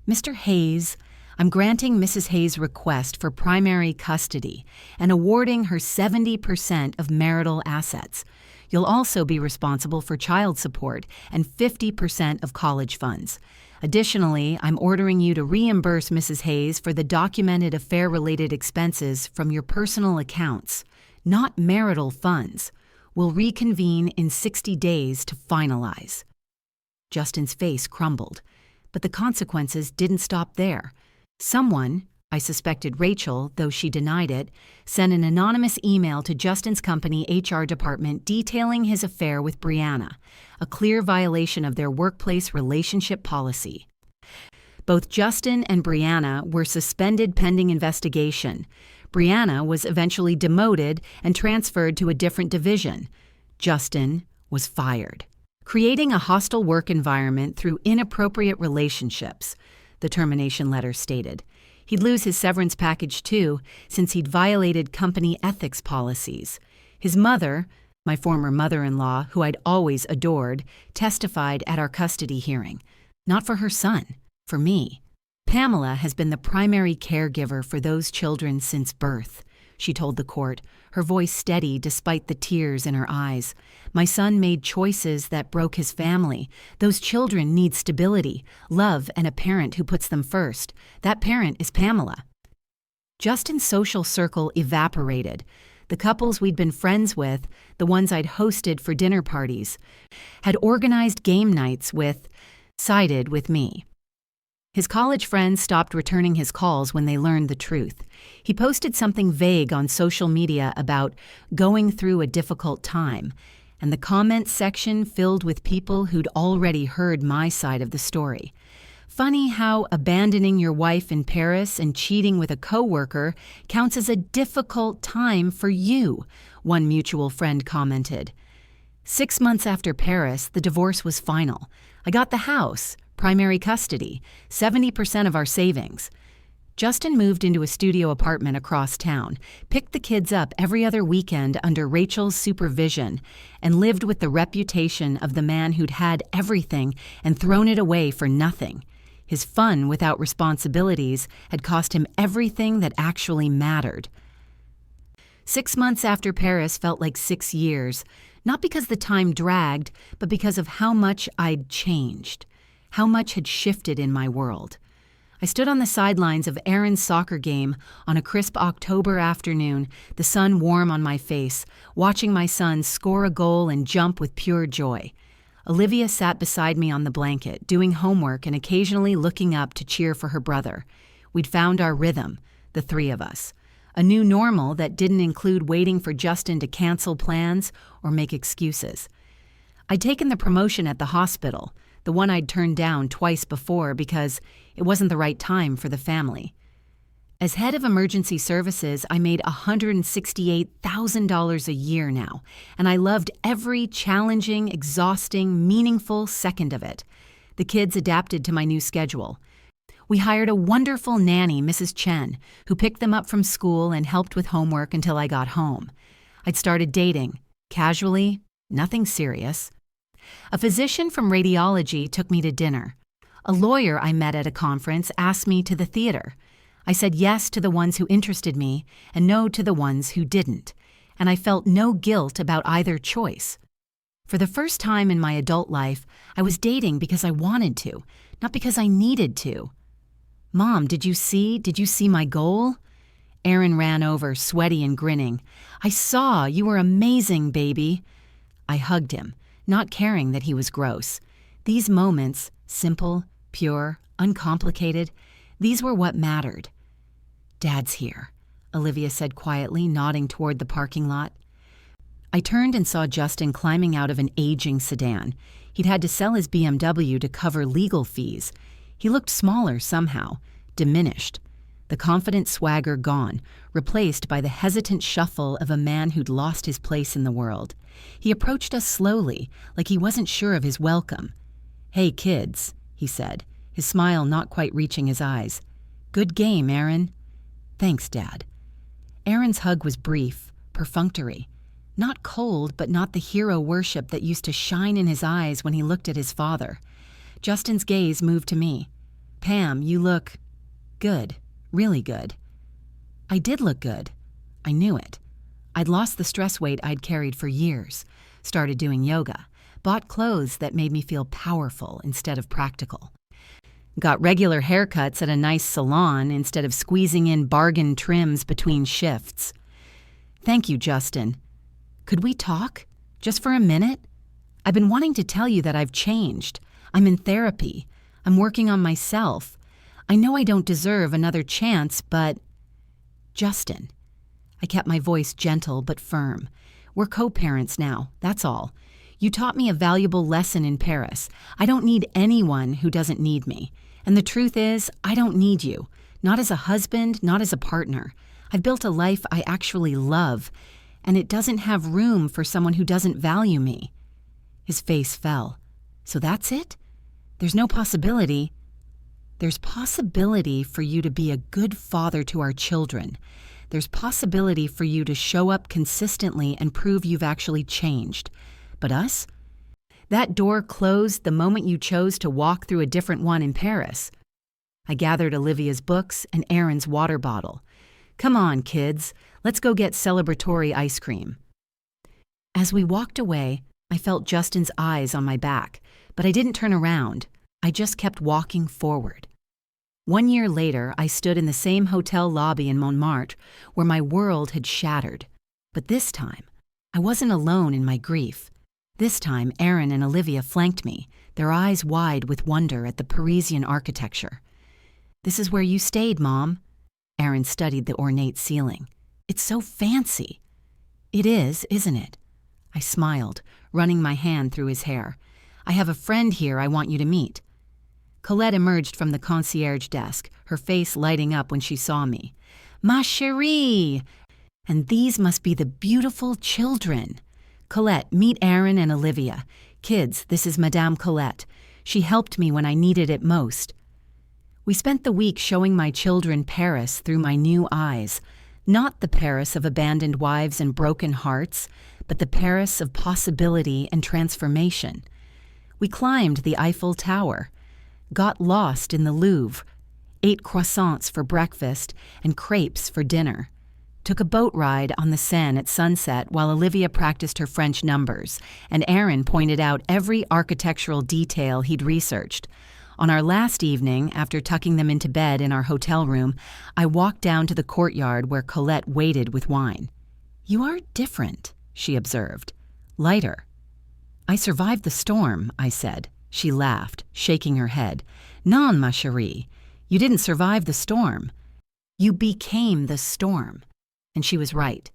"Mr. Hayes, I'm granting Mrs. Hayes' request for primary custody and awarding her 70% of marital assets. You'll also be responsible for child support and 50% of college funds. Additionally, I'm ordering you to reimburse Mrs. Hayes for the documented affair-related expenses from your personal accounts, not marital funds. We'll reconvene in 60 days to finalize." Justin's face crumbled, but the consequences didn't stop there. Someone, I suspected Rachel, though she denied it, sent an anonymous email to Justin's company HR department detailing his affair with Brianna, a clear violation of their workplace relationship policy. Both Justin and Brianna were suspended pending investigation. Brianna was eventually demoted and transferred to a different division. Justin was fired. "Creating a hostile work environment through inappropriate relationships," the termination letter stated. He'd lose his severance package too, since he'd violated company ethics policies. His mother, my former mother-in-law, who I'd always adored, testified at our custody hearing. Not for her son, for me. "Pamela has been the primary caregiver for those children since birth," she told the court, her voice steady despite the tears in her eyes. "My son made choices that broke his family. Those children need stability, love, and a parent who puts them first. That parent is Pamela." Justin's social circle evaporated. The couples we'd been friends with, the ones I'd hosted for dinner parties, had organized game nights with, sided with me. His college friends stopped returning his calls when they learned the truth. He posted something vague on social media about going through a difficult time, and the comment section filled with people who'd already heard my side of the story. "Funny how abandoning your wife in Paris and cheating with a coworker counts as a difficult time for you," one mutual friend commented. 6 months after Paris, the divorce was final. I got the house, primary custody, 70% of our savings. Justin moved into a studio apartment across town, picked the kids up every other weekend under Rachel's supervision, and lived with the reputation of the man who'd had everything and thrown it away for nothing. His fun without responsibilities had cost him everything that actually mattered. 6 months after Paris felt like 6 years, not because the time dragged, but because of how much I'd changed. How much had shifted in my world. I stood on the sidelines of Aaron's soccer game on a crisp October afternoon, the sun warm on my face, watching my son score a goal and jump with pure joy. Olivia sat beside me on the blanket, doing homework and occasionally looking up to cheer for her brother. We'd found our rhythm, the 3 of us. A new normal that didn't include waiting for Justin to cancel plans or make excuses. I'd taken the promotion at the hospital, the one I'd turned down twice before because it wasn't the right time for the family. As head of emergency services, I made $168,000 a year now, and I loved every challenging, exhausting, meaningful second of it. The kids adapted to my new schedule. We hired a wonderful nanny, Mrs. Chen, who picked them up from school and helped with homework until I got home. I'd started dating, casually, nothing serious. A physician from radiology took me to dinner. A lawyer I met at a conference asked me to the theater. I said yes to the ones who interested me and no to the ones who didn't, and I felt no guilt about either choice. For the first time in my adult life, I was dating because I wanted to, not because I needed to. "Mom, did you see my goal?" Aaron ran over, sweaty and grinning. "I saw. You were amazing, baby." I hugged him, not caring that he was gross. These moments, simple, pure, uncomplicated, these were what mattered. "Dad's here," Olivia said quietly, nodding toward the parking lot. I turned and saw Justin climbing out of an aging sedan. He'd had to sell his BMW to cover legal fees. He looked smaller somehow, diminished. The confident swagger gone, replaced by the hesitant shuffle of a man who'd lost his place in the world. He approached us slowly, like he wasn't sure of his welcome. "Hey, kids," he said, his smile not quite reaching his eyes. "Good game, Aaron." "Thanks, Dad." Aaron's hug was brief, perfunctory. Not cold, but not the hero worship that used to shine in his eyes when he looked at his father. Justin's gaze moved to me. "Pam, you look good, really good." I did look good. I knew it. I'd lost the stress weight I'd carried for years, started doing yoga, bought clothes that made me feel powerful instead of practical. Got regular haircuts at a nice salon instead of squeezing in bargain trims between shifts. "Thank you, Justin. Could we talk? Just for a minute? I've been wanting to tell you that I've changed. I'm in therapy. I'm working on myself. I know I don't deserve another chance, but—" "Justin." I kept my voice gentle but firm. "We're co-parents now, that's all. You taught me a valuable lesson in Paris. I don't need anyone who doesn't need me. And the truth is, I don't need you. Not as a husband, not as a partner. I've built a life I actually love, and it doesn't have room for someone who doesn't value me." His face fell. "So that's it? There's no possibility—" "There's possibility for you to be a good father to our children. There's possibility for you to show up consistently and prove you've actually changed. But us? That door closed the moment you chose to walk through a different one in Paris." I gathered Olivia's books and Aaron's water bottle. "Come on, kids. Let's go get celebratory ice cream." As we walked away, I felt Justin's eyes on my back, but I didn't turn around. I just kept walking forward. 1 year later, I stood in the same hotel lobby in Montmartre where my world had shattered. But this time, I wasn't alone in my grief. This time, Aaron and Olivia flanked me, their eyes wide with wonder at the Parisian architecture. "This is where you stayed, Mom." Aaron studied the ornate ceiling. "It's so fancy." "It is, isn't it?" I smiled, running my hand through his hair. "I have a friend here I want you to meet." Colette emerged from the concierge desk, her face lighting up when she saw me. "Ma chérie! And these must be the beautiful children. Colette, meet Aaron and Olivia. Kids, this is Madame Colette. She helped me when I needed it most." We spent the week showing my children Paris through my new eyes. Not the Paris of abandoned wives and broken hearts, but the Paris of possibility and transformation. We climbed the Eiffel Tower, got lost in the Louvre, ate croissants for breakfast and crepes for dinner, took a boat ride on the Seine at sunset while Olivia practiced her French numbers, and Aaron pointed out every architectural detail he'd researched. On our last evening, after tucking them into bed in our hotel room, I walked down to the courtyard where Colette waited with wine. "You are different," she observed. "Lighter." "I survived the storm," I said. She laughed, shaking her head. "Non, ma chérie. You didn't survive the storm. You became the storm." And she was right.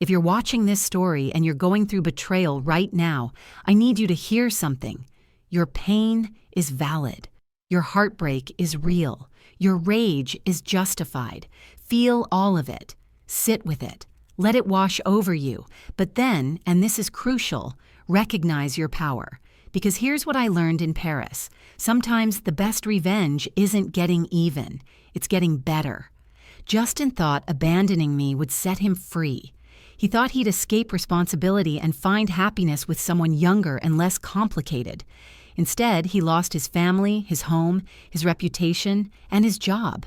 If you're watching this story and you're going through betrayal right now, I need you to hear something. Your pain is valid. Your heartbreak is real. Your rage is justified. Feel all of it. Sit with it. Let it wash over you. But then, and this is crucial, recognize your power. Because here's what I learned in Paris. Sometimes the best revenge isn't getting even. It's getting better. Justin thought abandoning me would set him free. He thought he'd escape responsibility and find happiness with someone younger and less complicated. Instead, he lost his family, his home, his reputation, and his job.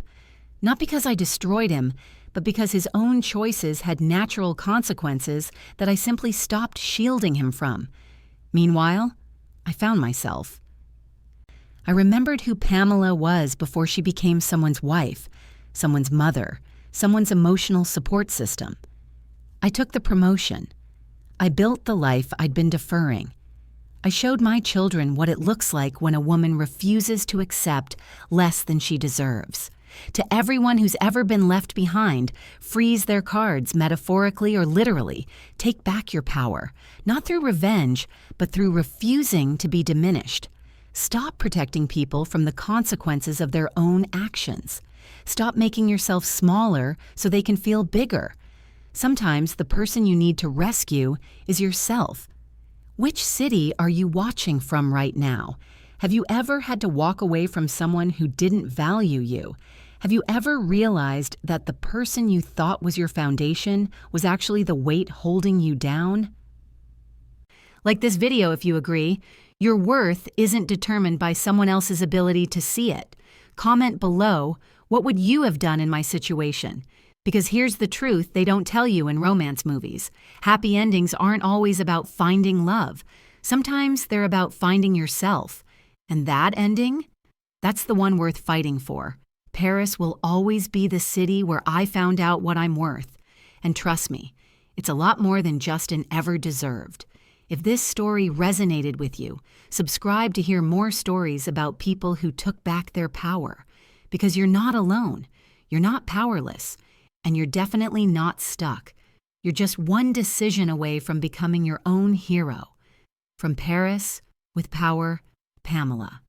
Not because I destroyed him, but because his own choices had natural consequences that I simply stopped shielding him from. Meanwhile, I found myself. I remembered who Pamela was before she became someone's wife, someone's mother, someone's emotional support system. I took the promotion. I built the life I'd been deferring. I showed my children what it looks like when a woman refuses to accept less than she deserves. To everyone who's ever been left behind, freeze their cards metaphorically or literally. Take back your power, not through revenge, but through refusing to be diminished. Stop protecting people from the consequences of their own actions. Stop making yourself smaller so they can feel bigger. Sometimes the person you need to rescue is yourself. Which city are you watching from right now? Have you ever had to walk away from someone who didn't value you? Have you ever realized that the person you thought was your foundation was actually the weight holding you down? Like this video if you agree. Your worth isn't determined by someone else's ability to see it. Comment below, what would you have done in my situation? Because here's the truth they don't tell you in romance movies. Happy endings aren't always about finding love. Sometimes they're about finding yourself. And that ending? That's the one worth fighting for. Paris will always be the city where I found out what I'm worth. And trust me, it's a lot more than just an ever deserved. If this story resonated with you, subscribe to hear more stories about people who took back their power. Because you're not alone, you're not powerless, and you're definitely not stuck. You're just one decision away from becoming your own hero. From Paris, with Power, Pamela.